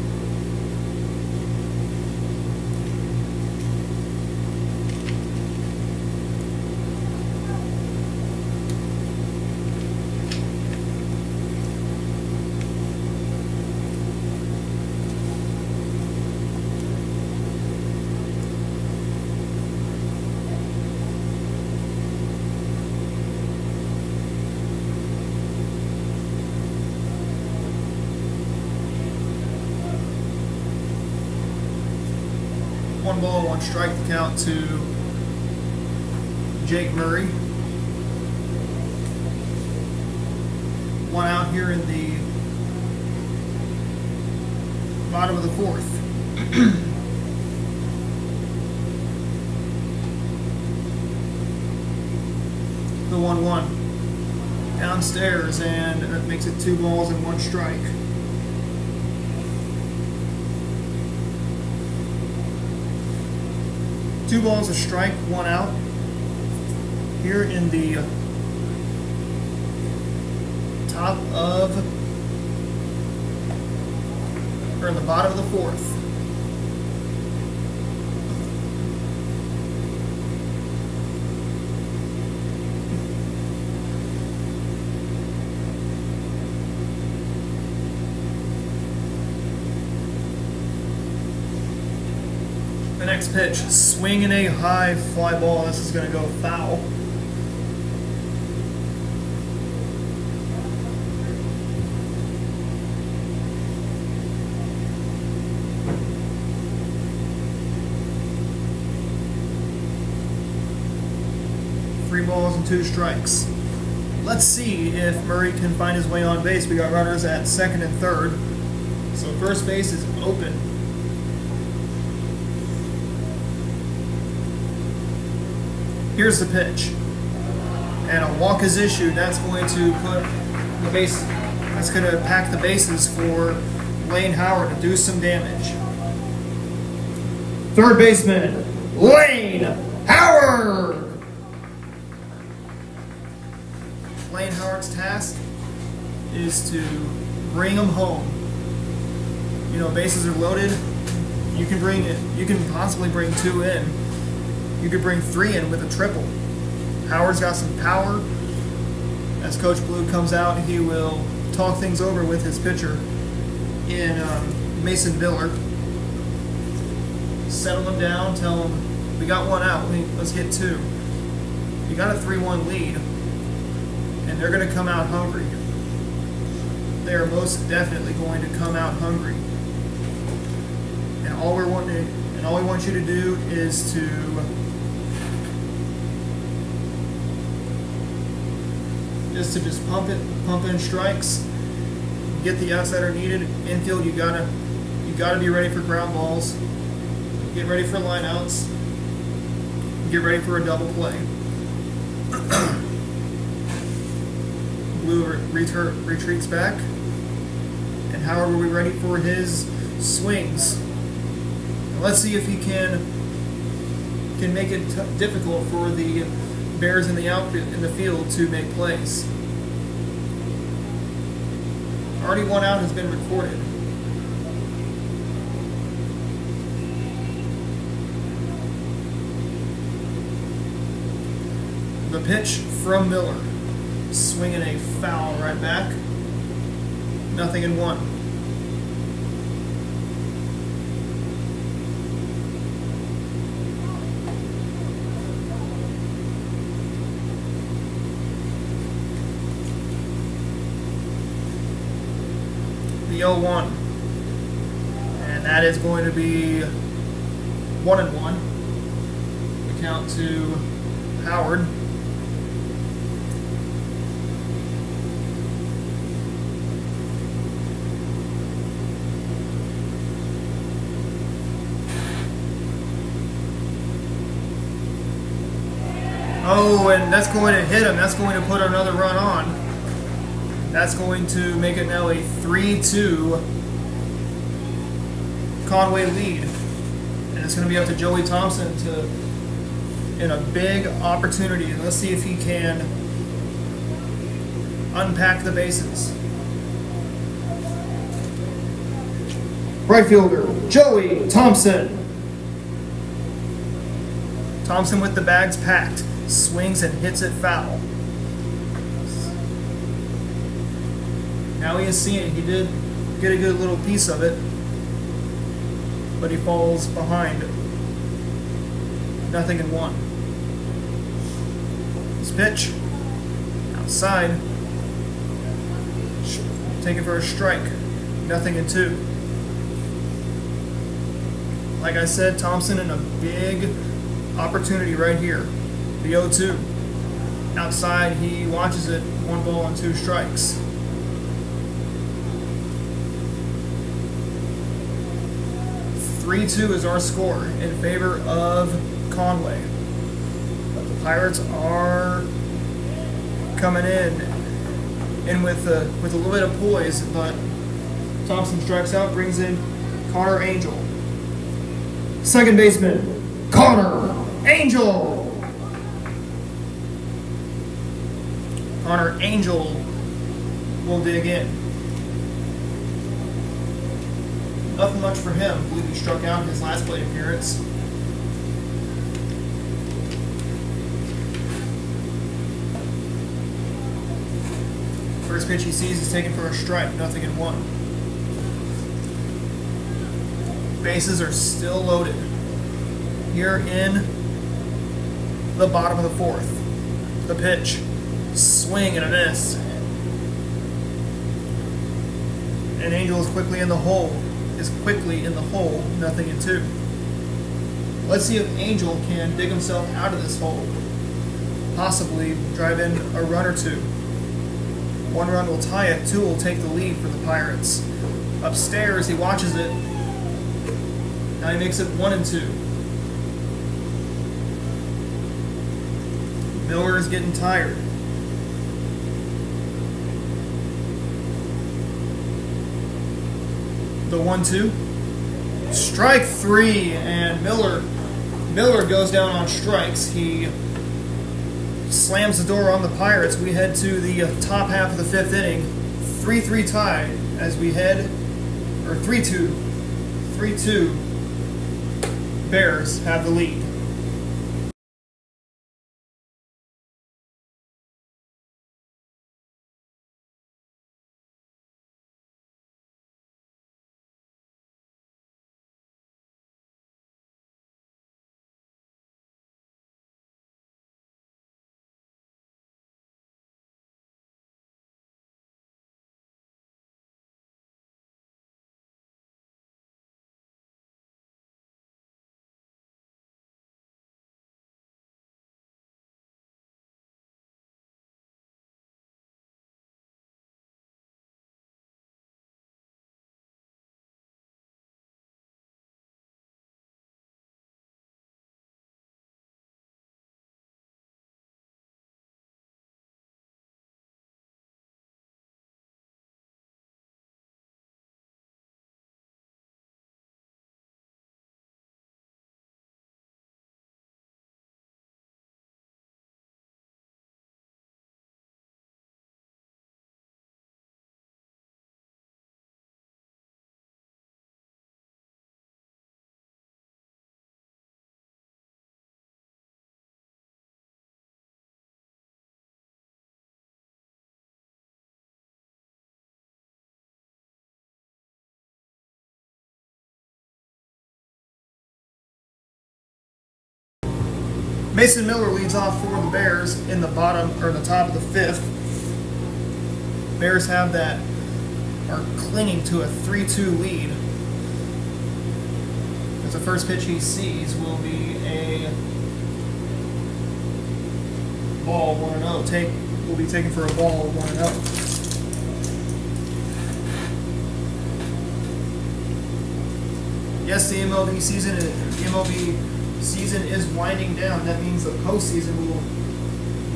One ball, one strike. The count to Jake Murray. One out here in the bottom of the 4th. The 1-1 downstairs, and it makes it 2 balls and 1 strike. Two balls, a strike, 1 out. Here in the top of, or in the bottom of the 4th. The next pitch, swinging a high fly ball. This is going to go foul. Three balls and 2 strikes. Let's see if Murray can find his way on base. We got runners at second and third. So first base is open. Here's the pitch. And a walk is issued. That's going to put the base, that's going to pack the bases for Lane Howard to do some damage. Third baseman, Lane Howard. Lane Howard's task is to bring them home. You know, bases are loaded. You can possibly bring 2 in. You could bring 3 in with a triple. Howard's got some power. As Coach Blue comes out, he will talk things over with his pitcher in Mason Biller. Settle him down, tell him, we got 1 out, let's get 2. You got a 3-1 lead, and they're going to come out hungry. They are most definitely going to come out hungry. And all we want you to do is to just pump in strikes, get the outs that are needed. Infield, you gotta be ready for ground balls, get ready for lineouts, get ready for a double play. Blue retreats back, and Howard will be ready for his swings. Let's see if he can make it difficult for the Bears in the field to make plays. Already 1 out has been recorded. The pitch from Miller, swinging a foul right back. 0-1. The 0-1, and that is going to be 1-1. The count to Howard. Oh, and that's going to hit him. That's going to put another run on. That's going to make it now a 3-2 Conway lead. And it's going to be up to Joey Thompson in a big opportunity. Let's see if he can unpack the bases. Right fielder, Joey Thompson. Thompson with the bags packed. Swings and hits it foul. Now he is seeing it. He did get a good little piece of it, but he falls behind. 0-1. His pitch outside. Taken for a strike. 0-2. Like I said, Thompson in a big opportunity right here. The 0-2. Outside, he watches it. 1 ball and 2 strikes. 3-2 is our score in favor of Conway. But the Pirates are coming in with a little bit of poise, but Thompson strikes out, brings in Connor Angel. Second baseman, Connor Angel. Connor Angel will dig in. Nothing much for him. I believe he struck out in his last plate appearance. First pitch he sees is taken for a strike. 0-1. Bases are still loaded here in the bottom of the 4th. The pitch. Swing and a miss. And Angel is quickly in the hole. 0-2. Let's see if Angel can dig himself out of this hole. Possibly drive in a run or 2. One run will tie it, two will take the lead for the Pirates. Upstairs, he watches it. Now he makes it 1-2. Miller is getting tired. The 1-2. Strike three, and Miller goes down on strikes. He slams the door on the Pirates. We head to the top half of the fifth inning. 3-3 tie as we head, or 3-2. 3-2. Bears have the lead. Mason Miller leads off for the Bears in the bottom or the top of the fifth. Bears are clinging to a 3-2 lead. As the first pitch he sees will be a ball 1-0. Will be taken for a ball 1-0. Yes, the MLB season is winding down. That means the postseason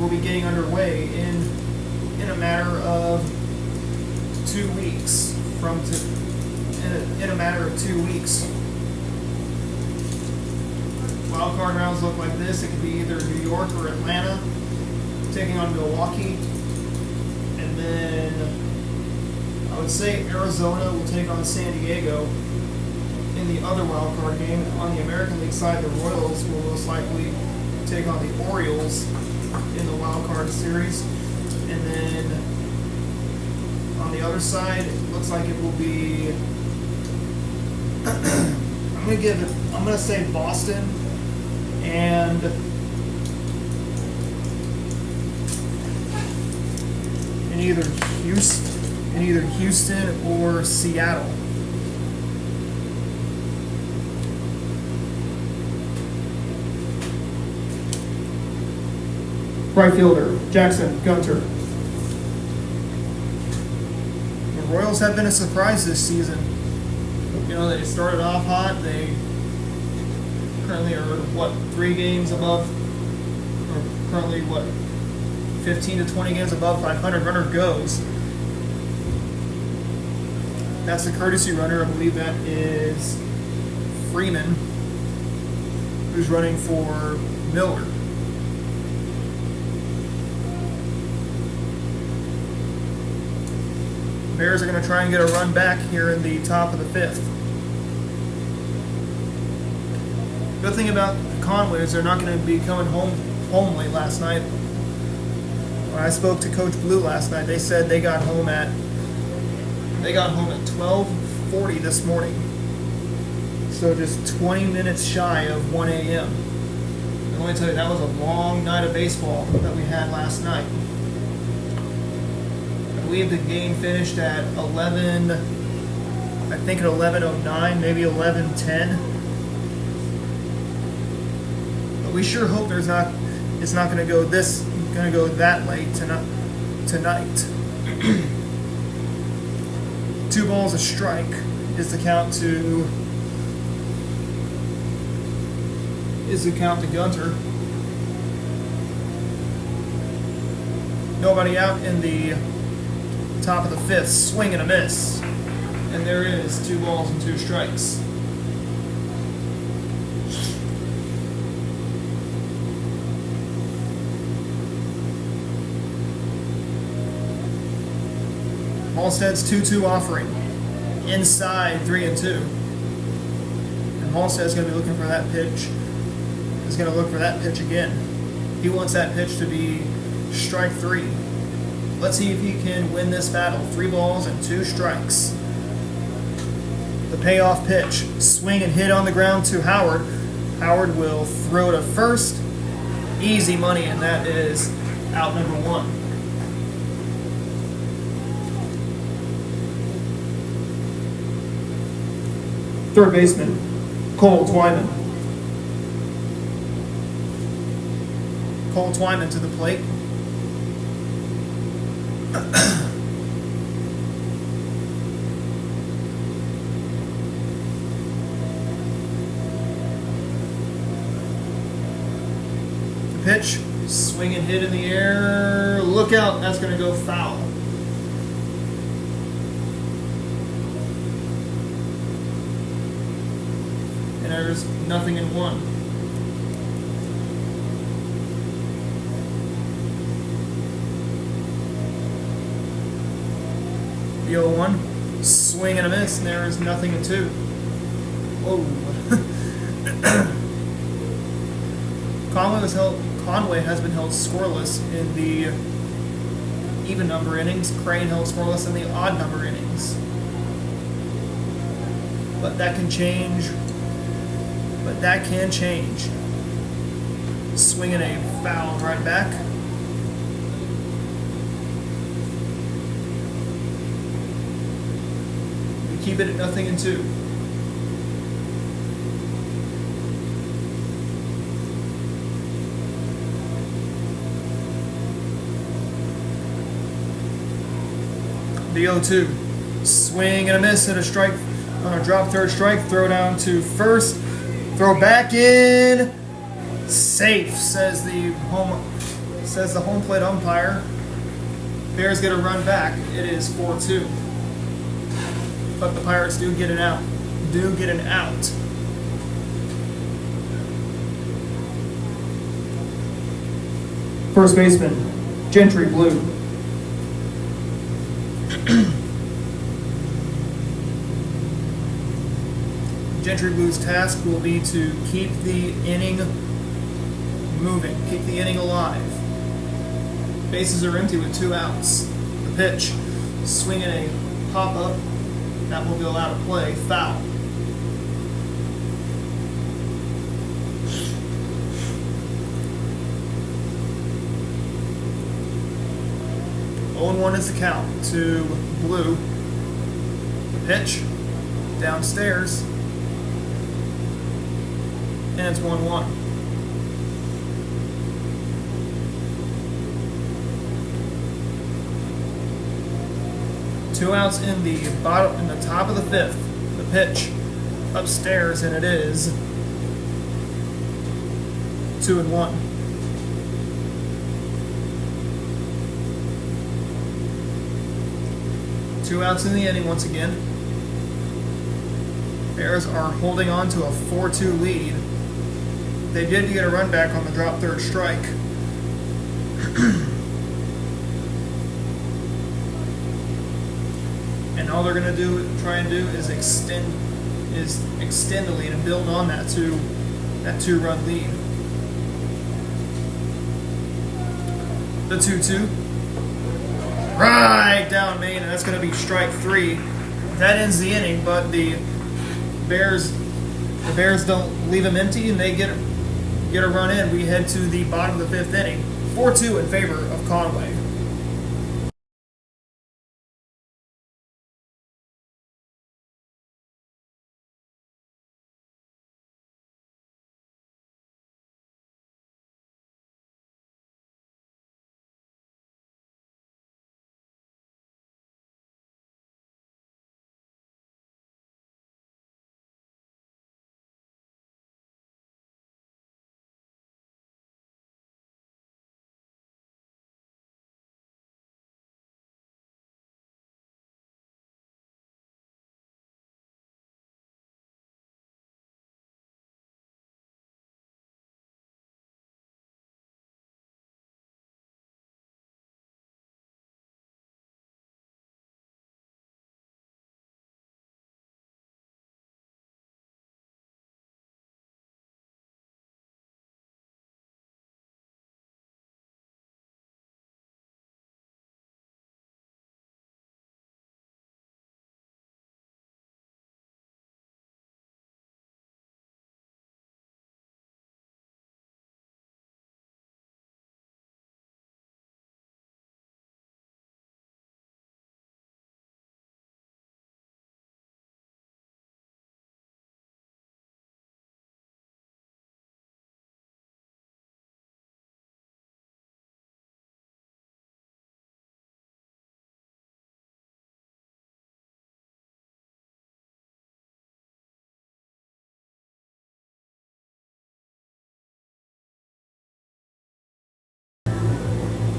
will be getting underway in a matter of 2 weeks. In a matter of 2 weeks. Wild card rounds look like this. It could be either New York or Atlanta taking on Milwaukee, and then I would say Arizona will take on San Diego. In the other wild card game, on the American League side, the Royals will most likely take on the Orioles in the wild card series. And then on the other side, it looks like it will be I'm gonna say Boston and in either Houston or Seattle. Right fielder, Jackson Gunter. The Royals have been a surprise this season. You know, they started off hot. They currently are, 3 games above, or currently, 15 to 20 games above 500. Runner goes. That's the courtesy runner. I believe that is Freeman, who's running for Miller. Bears are going to try and get a run back here in the top of the fifth. Good thing about Conway is they're not going to be coming home late last night. When I spoke to Coach Blue last night, they said they got home at 12:40 this morning. So just 20 minutes shy of 1 a.m. And let me tell you, that was a long night of baseball that we had last night. I believe the game finished at 11:09, maybe 11:10. But we sure hope it's not going to go that late tonight. 2 balls a strike is the count to Gunter. Nobody out in the top of the 5th. Swing and a miss. And there is 2 balls and 2 strikes. Halstead's 2-2 offering. Inside 3-2. And Halstead's going to be looking for that pitch. He's going to look for that pitch again. He wants that pitch to be strike 3. Let's see if he can win this battle. 3 balls and 2 strikes. The payoff pitch. Swing and hit on the ground to Howard. Howard will throw to first. Easy money, and that is out number 1. Third baseman, Cole Twyman. Cole Twyman to the plate. The pitch, swing and hit in the air. Look out, that's going to go foul. And there's nothing in 1. The 0-1, swing and a miss, and there is nothing in 2. Whoa. Conway has been held scoreless in the even number innings. Crane held scoreless in the odd number innings. But that can change. Swinging a foul right back. We keep it at nothing in 2. The 0-2. Swing and a miss and a strike on a drop third strike. Throw down to first. Throw back in. Safe, says the home plate umpire. Bears get a run back. It is 4-2. But the Pirates do get an out. First baseman, Gentry Blue. Gentry Blue's task will be to keep the inning moving, keep the inning alive. Bases are empty with 2 outs. The pitch, swinging a pop-up, that will go out of play, foul. Oh and 1 is the count to Blue. The pitch, downstairs. And it's 1-1. Two outs in the top of the 5th. The pitch upstairs, and it is 2-1. Two outs in the inning once again. Bears are holding on to a 4-2 lead. They did get a run back on the drop third strike. And all they're going to try and do is extend the lead and build on that 2-run lead. The 2-2. Right down Main, and that's going to be strike 3. That ends the inning, but the Bears don't leave them empty, and they get a run in. We head to the bottom of the 5th inning. 4-2 in favor of Conway.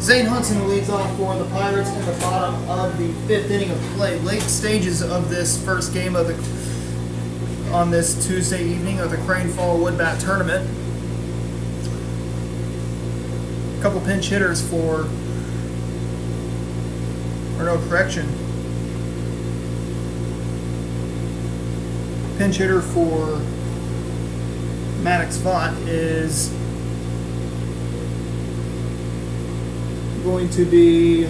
Zane Hudson leads off for the Pirates in the bottom of the 5th inning of play. Late stages of this first game of on this Tuesday evening of the Crane Fall Woodbat Tournament. A couple pinch hitters pinch hitter for Maddox Vaught is going to be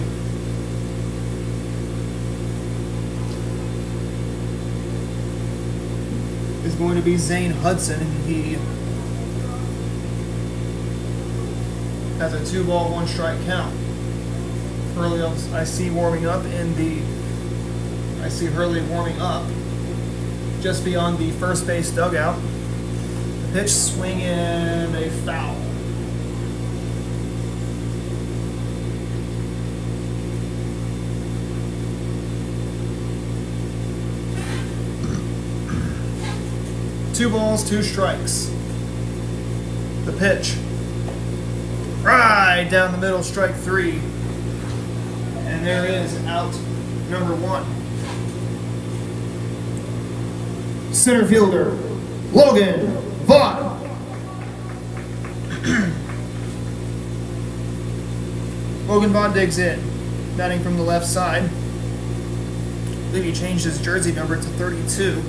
Zane Hudson. He has a 2-ball, 1-strike count. Hurley, I see Hurley warming up just beyond the first base dugout. The pitch, swing and a foul. Two balls, 2 strikes. The pitch, right down the middle, strike 3. And there is out number 1. Center fielder, Logan Vaught. Logan Vaught digs in, batting from the left side. I believe he changed his jersey number to 32.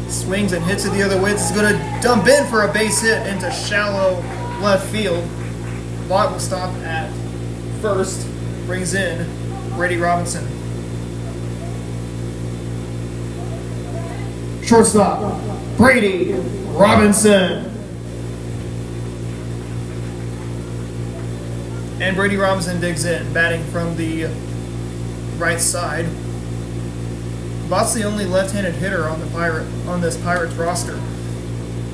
Swings and hits it the other way. This is going to dump in for a base hit into shallow left field. Vaught will stop at first. Brings in Brady Robinson. Shortstop, Brady Robinson. And Brady Robinson digs in, batting from the right side. Vaught's the only left-handed hitter on this Pirates roster.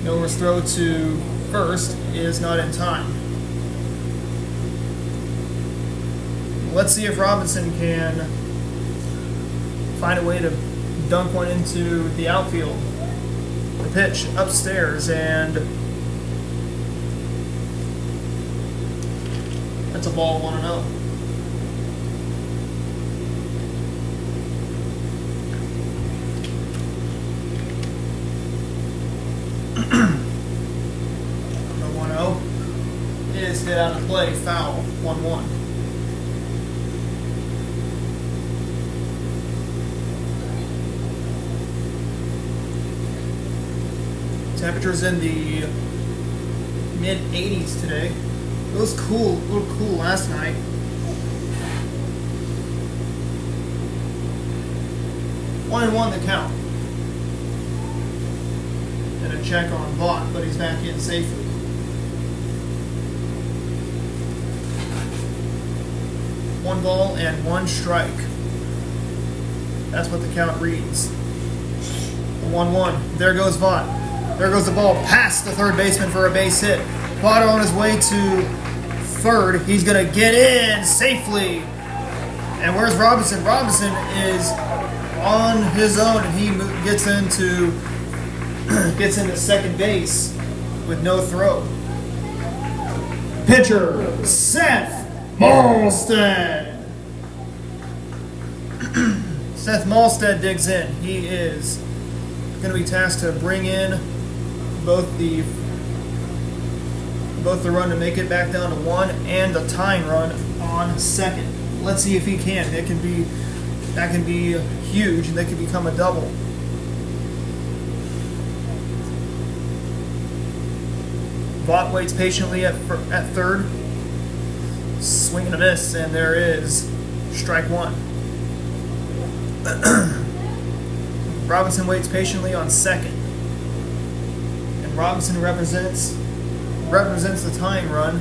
Miller's throw to first is not in time. Let's see if Robinson can find a way to dunk one into the outfield. The pitch upstairs, and that's a ball, 1-0. The 1-0 is hit out of play, foul, 1-1. Temperatures in the mid-80s today. It was cool, a little cool last night. One the count. And a check on Vaught, but he's back in safely. One ball and 1 strike. That's what the count reads. 1-1. There goes Vaught. There goes the ball past the third baseman for a base hit. Vaught on his way to third. He's going to get in safely. And where's Robinson? Robinson is on his own, and he gets into second base with no throw. Pitcher, Seth Malstead. Seth Malstead digs in. He is going to be tasked to bring in both the run to make it back down to 1 and the tying run on second. Let's see if he can. That can be huge, and that could become a double. Vaught waits patiently at third. Swing and a miss, and there is strike 1. Robinson waits patiently on second. And Robinson represents the tying run.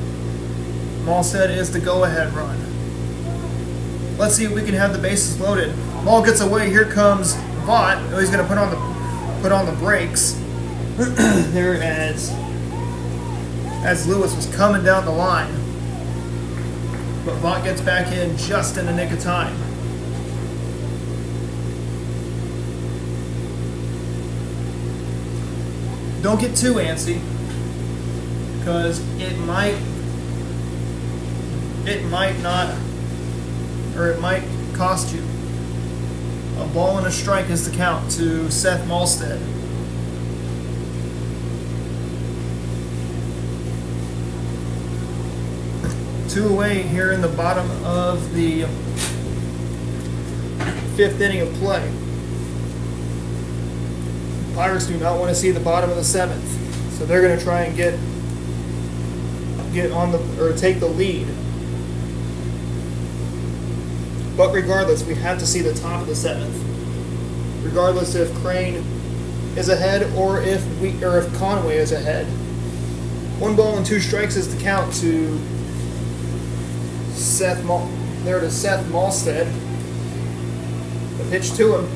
Malstead is the go-ahead run. Let's see if we can have the bases loaded. Ball gets away. Here comes Vaught. Oh, he's going to put on the brakes. There as Lewis was coming down the line. But Vaught gets back in just in the nick of time. Don't get too antsy. because it might not, or it might cost you. A ball and a strike is the count to Seth Malstead. Two away here in the bottom of the fifth inning of play. Pirates do not want to see the bottom of the seventh, so they're going to try and get on the, or take the lead. But regardless, we have to see the top of the seventh. Regardless if Crane is ahead or if Conway is ahead. 1 ball and 2 strikes is the count to Seth Malstead. The pitch to him.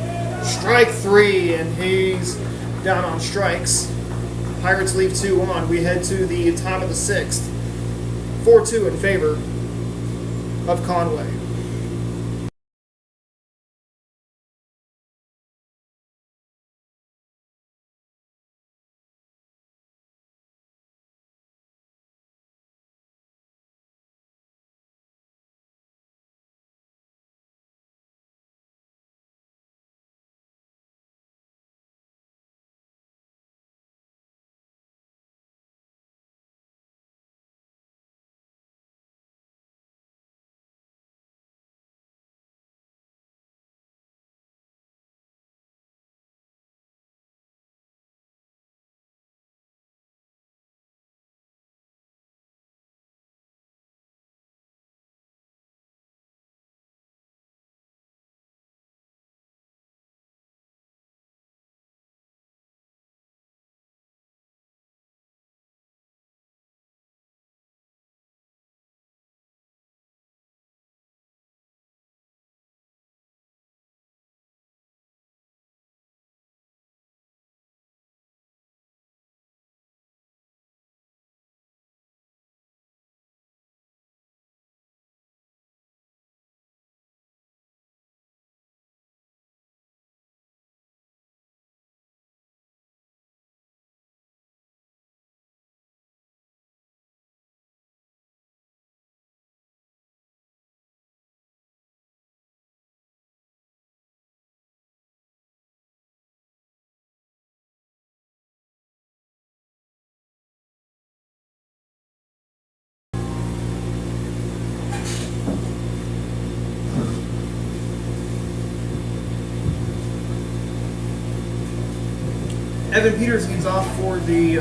Strike 3, and he's down on strikes. Pirates leave 2 on. We head to the top of the 6th. 4-2 in favor of Conway. Evan Peters leads off for the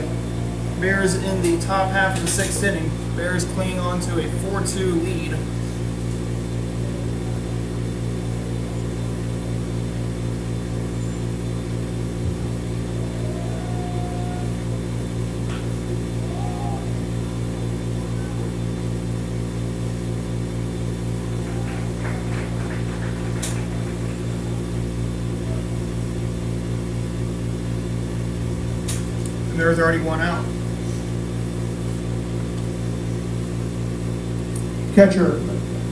Bears in the top half of the 6th inning. Bears clinging on to a 4-2 lead. There's already 1 out. Catcher,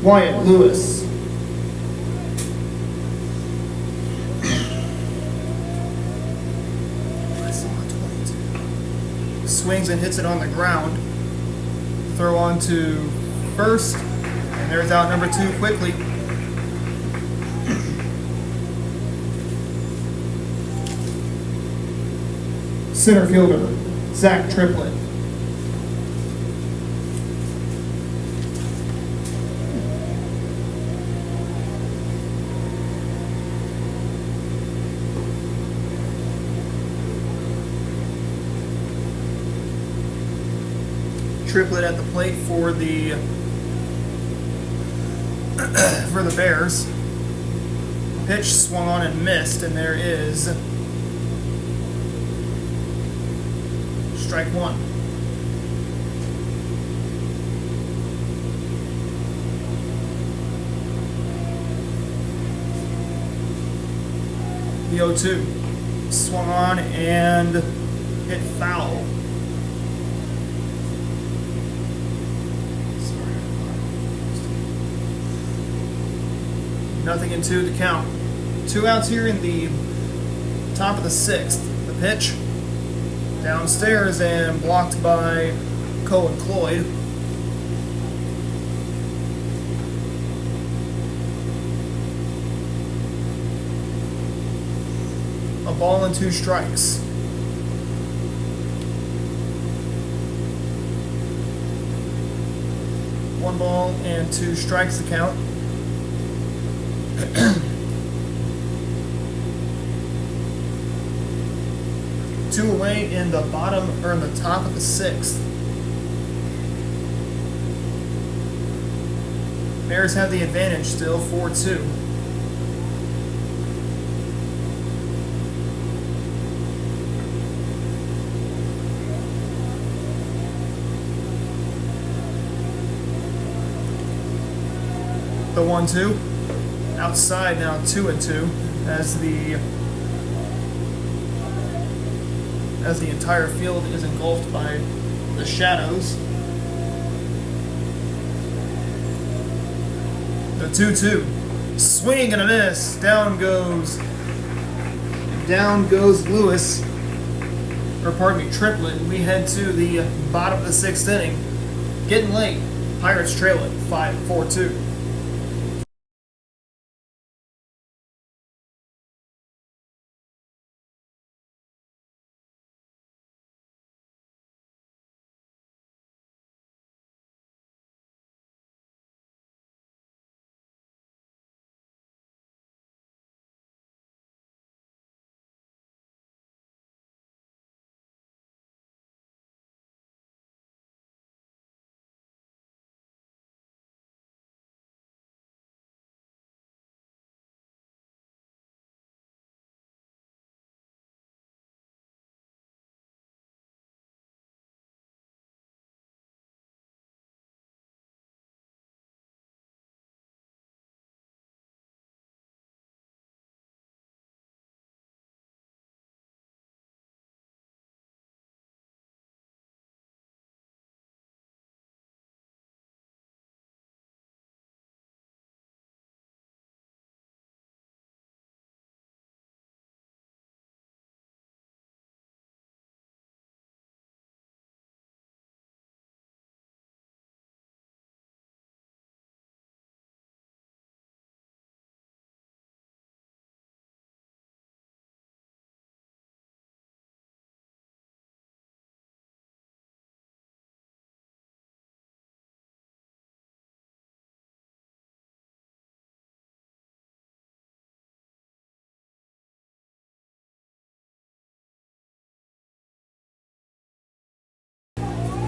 Wyatt Lewis. Swings and hits it on the ground. Throw on to first, and there's out number 2 quickly. Center fielder, Zach Triplett. Triplett at the plate for the Bears. Pitch swung on and missed, and there is strike 1. The 0-2 swung on and hit foul. Nothing in 2 to count. 2 outs here in the top of the 6th. The pitch downstairs and blocked by Coe and Cloyd. A ball and 2 strikes. One ball and 2 strikes to count. Two away in the bottom or in the top of the 6th. Bears have the advantage still, 4-2. The 1-2 outside now, 2-2 as the entire field is engulfed by the shadows. The 2-2 swing and a miss. Down goes Lewis, or pardon me, Triplett. We head to the bottom of the 6th inning. Getting late. Pirates trail it 4-2.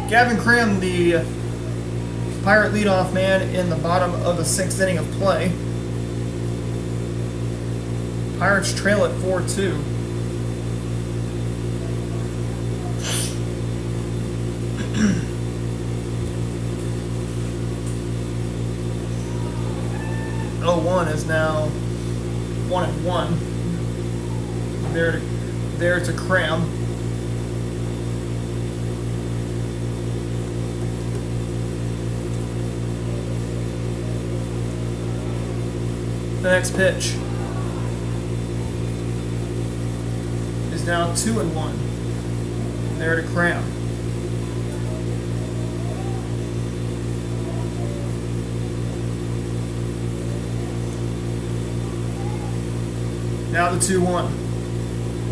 Gavin Cram, the Pirate leadoff man in the bottom of the 6th inning of play. Pirates trail at 4-2. Oh, 1 is now 1-1. There to Cram. The next pitch is now 2-1. There to Cram. Now the 2-1.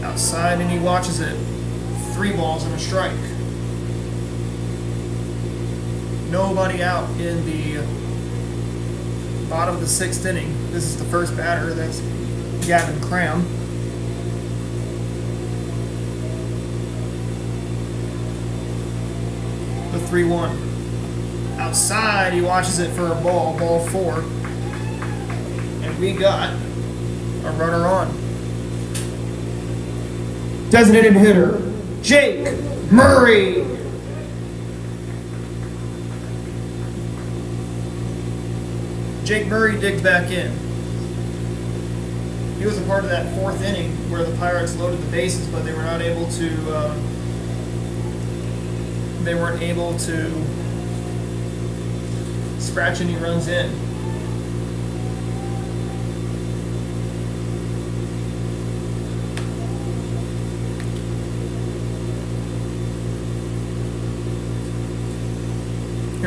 Outside and he watches it. 3 balls and a strike. Nobody out in the bottom of the 6th inning. This is the first batter. That's Gavin Cram. The 3-1. Outside, he watches it for a ball 4. And we got a runner on. Designated hitter, Jake Murray. Jake Murray digs back in. He was a part of that 4th inning where the Pirates loaded the bases, but they were not able to. They weren't able to scratch any runs in.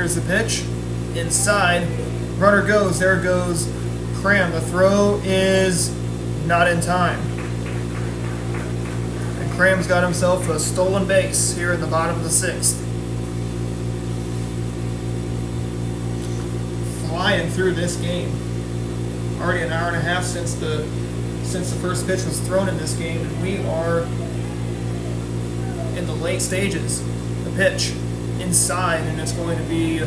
Here's the pitch. Inside. Runner goes. There goes Cram. The throw is not in time. And Cram's got himself a stolen base here in the bottom of the 6th. Flying through this game. Already an hour and a half since the first pitch was thrown in this game, and we are in the late stages. The pitch inside, and it's going to be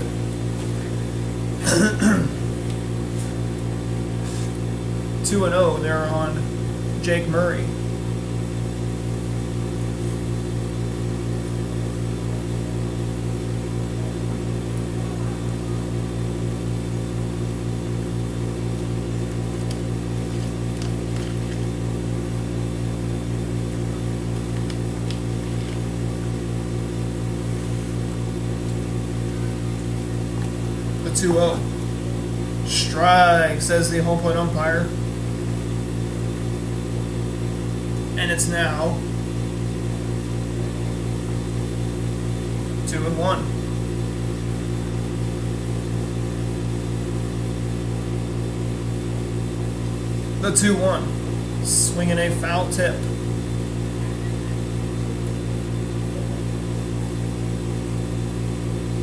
2-0 there on Jake Murray. The 2-0. Strike, says the home plate umpire. And it's now 2-1. The 2-1. Swinging a foul tip.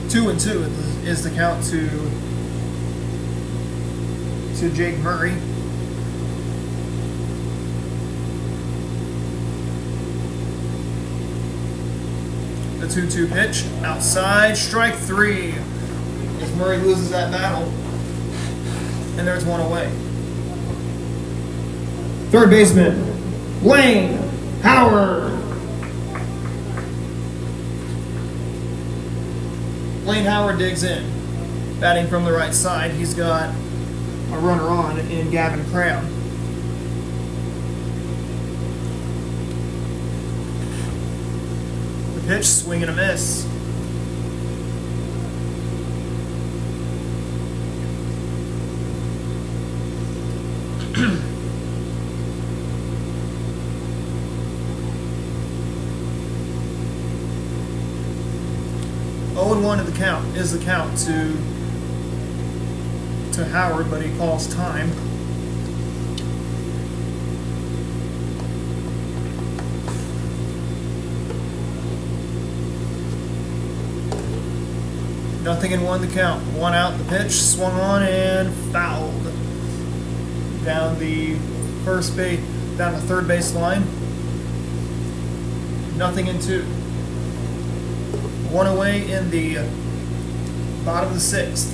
Two and 2 is the count to Jake Murray. The 2-2 pitch outside, strike 3. As Murray loses that battle, and there's one away. Third baseman, Wayne Howard. Lane Howard digs in, batting from the right side. He's got a runner on in Gavin Cram. The pitch, swing and a miss. Oh and 1 to the count is the count to Howard, but he calls time. Nothing in 1 to count. 1 out, the pitch swung on and fouled down the down the third base line. Nothing in 2. 1 away in the bottom of the 6th.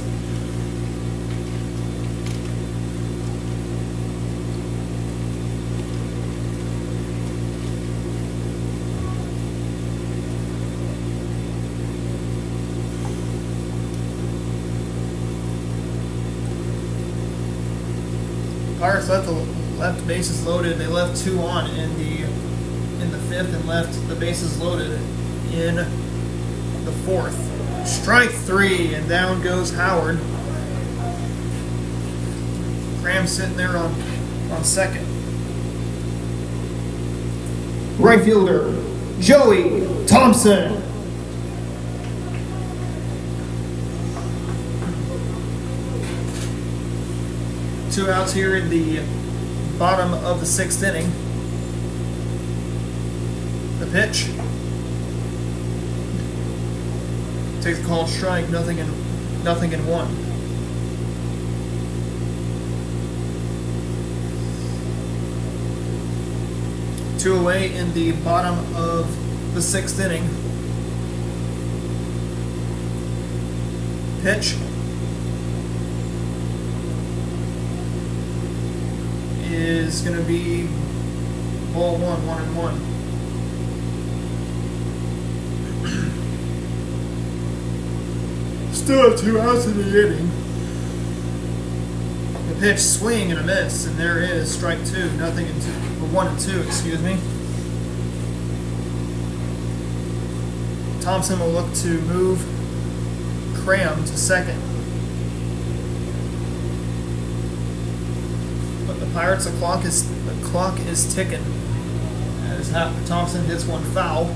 Pirates left bases loaded. They left 2 on in the 5th and left the bases loaded in the 4th. Strike 3, and down goes Howard. Cram sitting there on second. Right fielder, Joey Thompson. Two outs here in the bottom of the 6th inning. The pitch. Takes a called strike, nothing in 1. Two away in the bottom of the 6th inning. Pitch is going to be ball 1-1-1. Still have 2 outs in the inning. The pitch, swing and a miss, and there is strike 2. Nothing in 2, or 1 and 2, excuse me. Thompson will look to move Cram to second. But the Pirates, the clock is ticking. As Thompson hits one foul.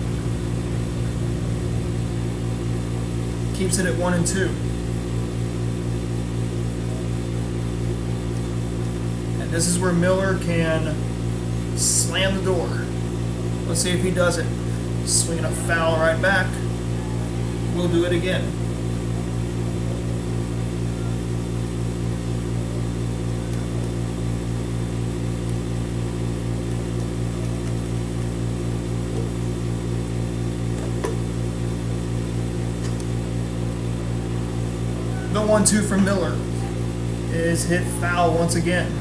Keeps it at 1 and 2. And this is where Miller can slam the door. Let's see if he does it. Swinging a foul right back. We'll do it again. The 1-2 from Miller is hit foul once again.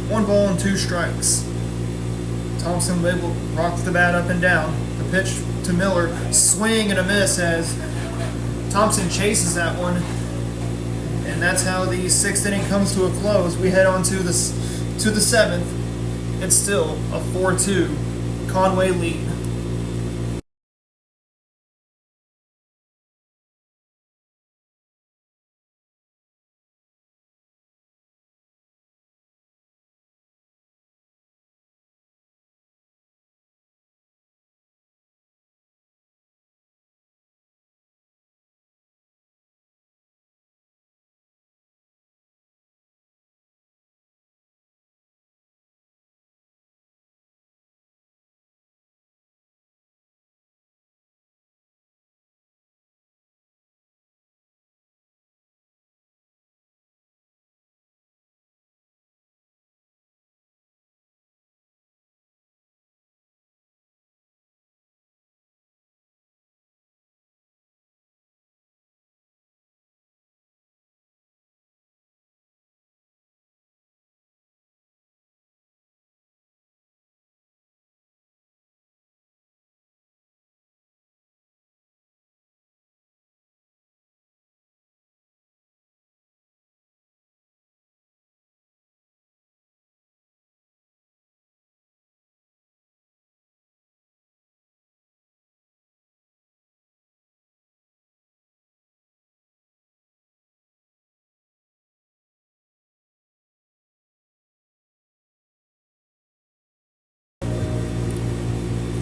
One ball and 2 strikes. Thompson rocks the bat up and down. The pitch to Miller, swing and a miss as Thompson chases that one. And that's how the 6th inning comes to a close. We head on to the 7th. It's still a 4-2 Conway lead.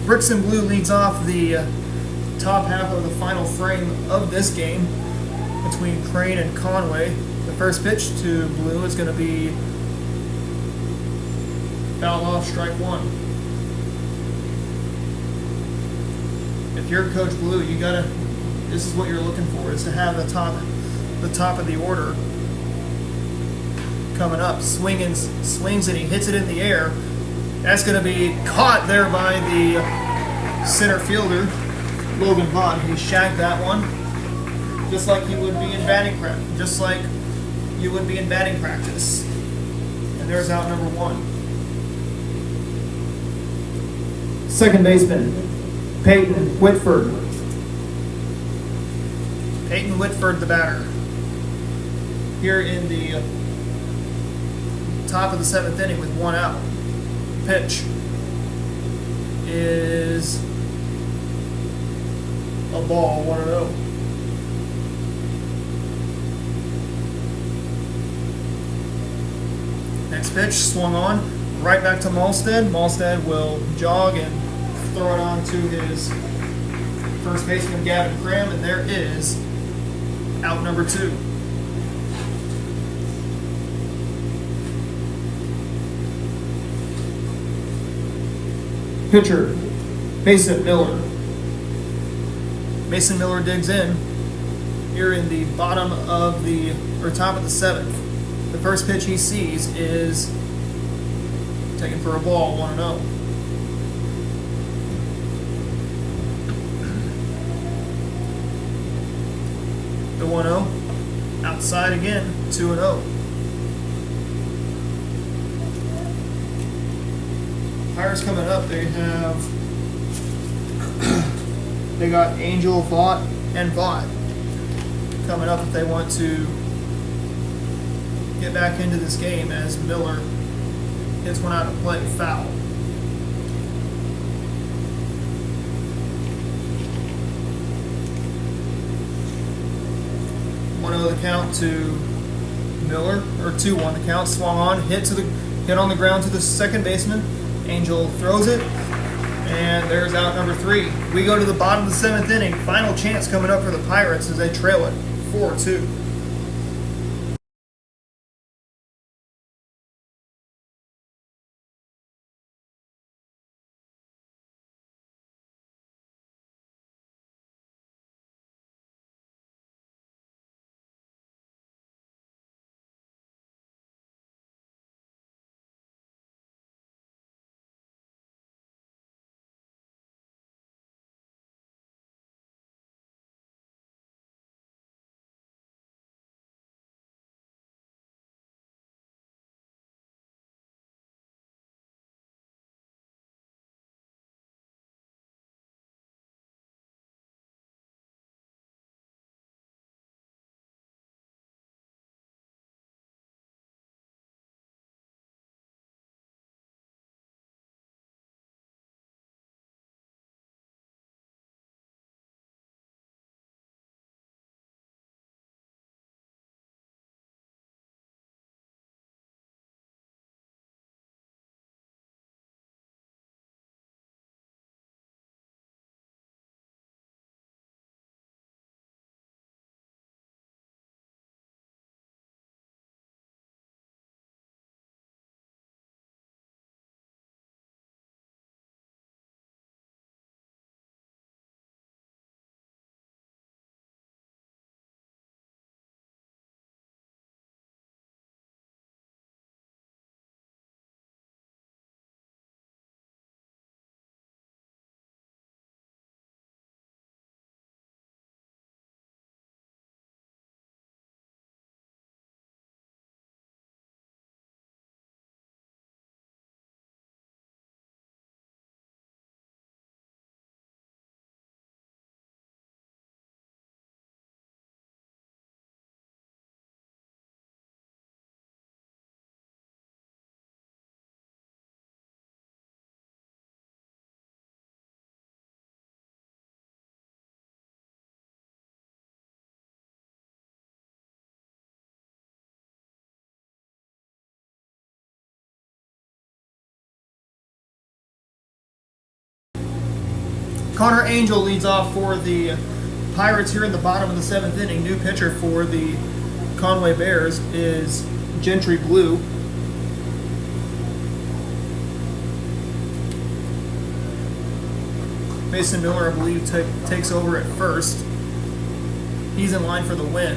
Bricks and Blue leads off the top half of the final frame of this game between Crane and Conway. The first pitch to Blue is going to be foul off, strike 1. If you're Coach Blue, you gotta. This is what you're looking for: is to have the top of the order coming up. Swings and he hits it in the air. That's going to be caught there by the center fielder, Logan Vaughn. He shagged that one, just like you would be in batting practice. Just like you would be in batting practice. And there's out number 1. Second baseman, Peyton Whitford. Peyton Whitford, the batter. Here in the top of the 7th inning with 1 out. Pitch is a ball, 1-0. Next pitch, swung on, right back to Malstead. Malstead will jog and throw it on to his first baseman, Gavin Cram, and there is out number 2. Pitcher, Mason Miller. Mason Miller digs in here in the top of the 7th. The first pitch he sees is taken for a ball, 1-0. The 1-0 outside again, 2-0. Pirates coming up, they got Angel, Vaught, and Vaught coming up if they want to get back into this game, as Miller hits one out of play, foul. The count to Miller, or 2-1 the count, swung on, hit on the ground to the second baseman. Angel throws it, And there's out number 3. We go to the bottom of the 7th inning. Final chance coming up for the Pirates as they trail it 4-2. Connor Angel leads off for the Pirates here in the bottom of the 7th inning. New pitcher for the Conway Bears is Gentry Blue. Mason Miller, I believe, takes over at first. He's in line for the win.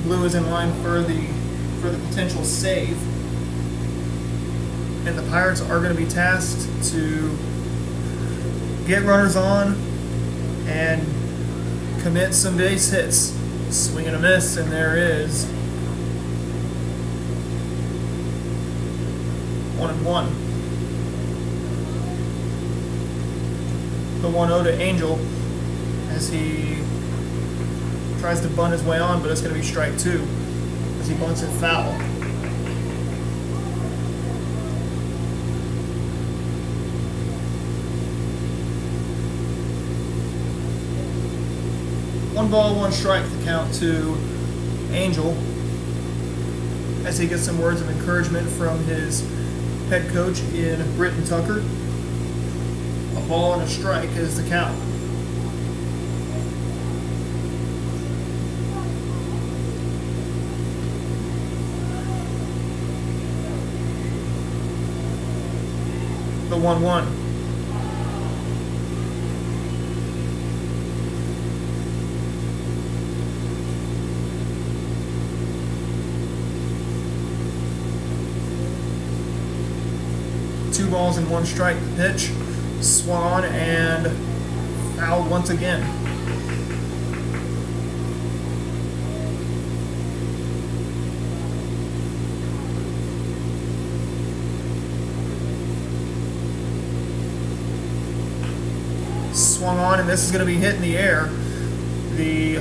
Blue is in line for the potential save. And the Pirates are going to be tasked to get runners on and commit some base hits. Swing and a miss, and there is 1-1. The 1-0 to Angel as he tries to bunt his way on, but it's going to be strike 2 as he bunts it foul. One ball, one strike, the count to Angel as he gets some words of encouragement from his head coach in Britton Tucker. A ball and a strike is the count. The 1-1. Two balls and one strike. The pitch swung on and fouled once again. Swung on, and this is going to be hit in the air. The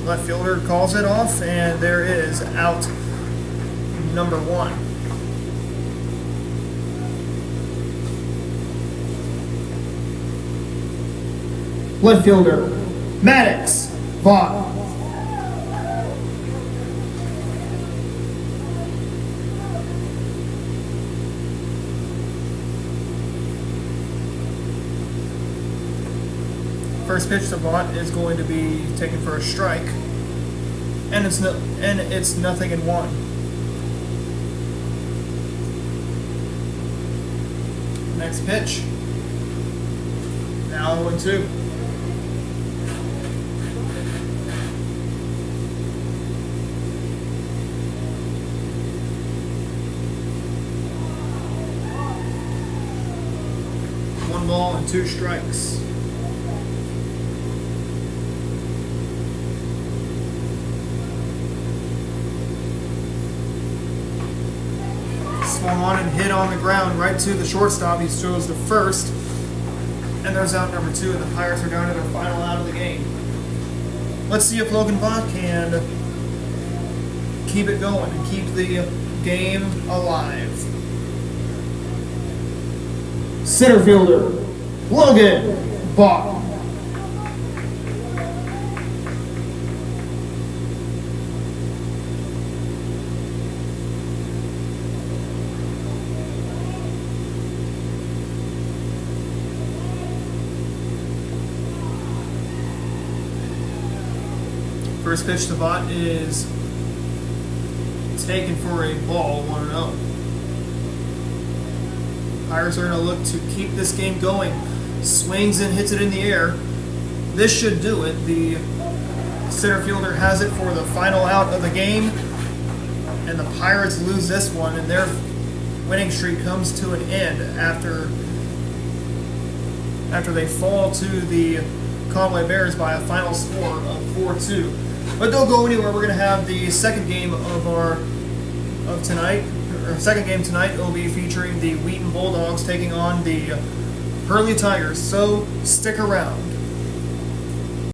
left fielder calls it off, and there is out number 1. Left fielder, Maddox, Vaught. First pitch to Vaught is going to be taken for a strike, and it's nothing in one. Next pitch. Now 0-2. One ball and 2 strikes. Swung on and hit on the ground right to the shortstop. He throws to first, and there's out number 2, and the Pirates are down to their final out of the game. Let's see if Logan Vaught can keep it going and keep the game alive. Center fielder, Logan Vaught. First pitch to Vaught is taken for a ball, 1-0. Pirates are going to look to keep this game going. Swings and hits it in the air. This should do it. The center fielder has it for the final out of the game, and the Pirates lose this one, and their winning streak comes to an end after they fall to the Conway Bears by a final score of 4-2. But don't go anywhere. We're going to have the second game of tonight. Our second game tonight will be featuring the Wheaton Bulldogs taking on the Hurley Tigers. So stick around.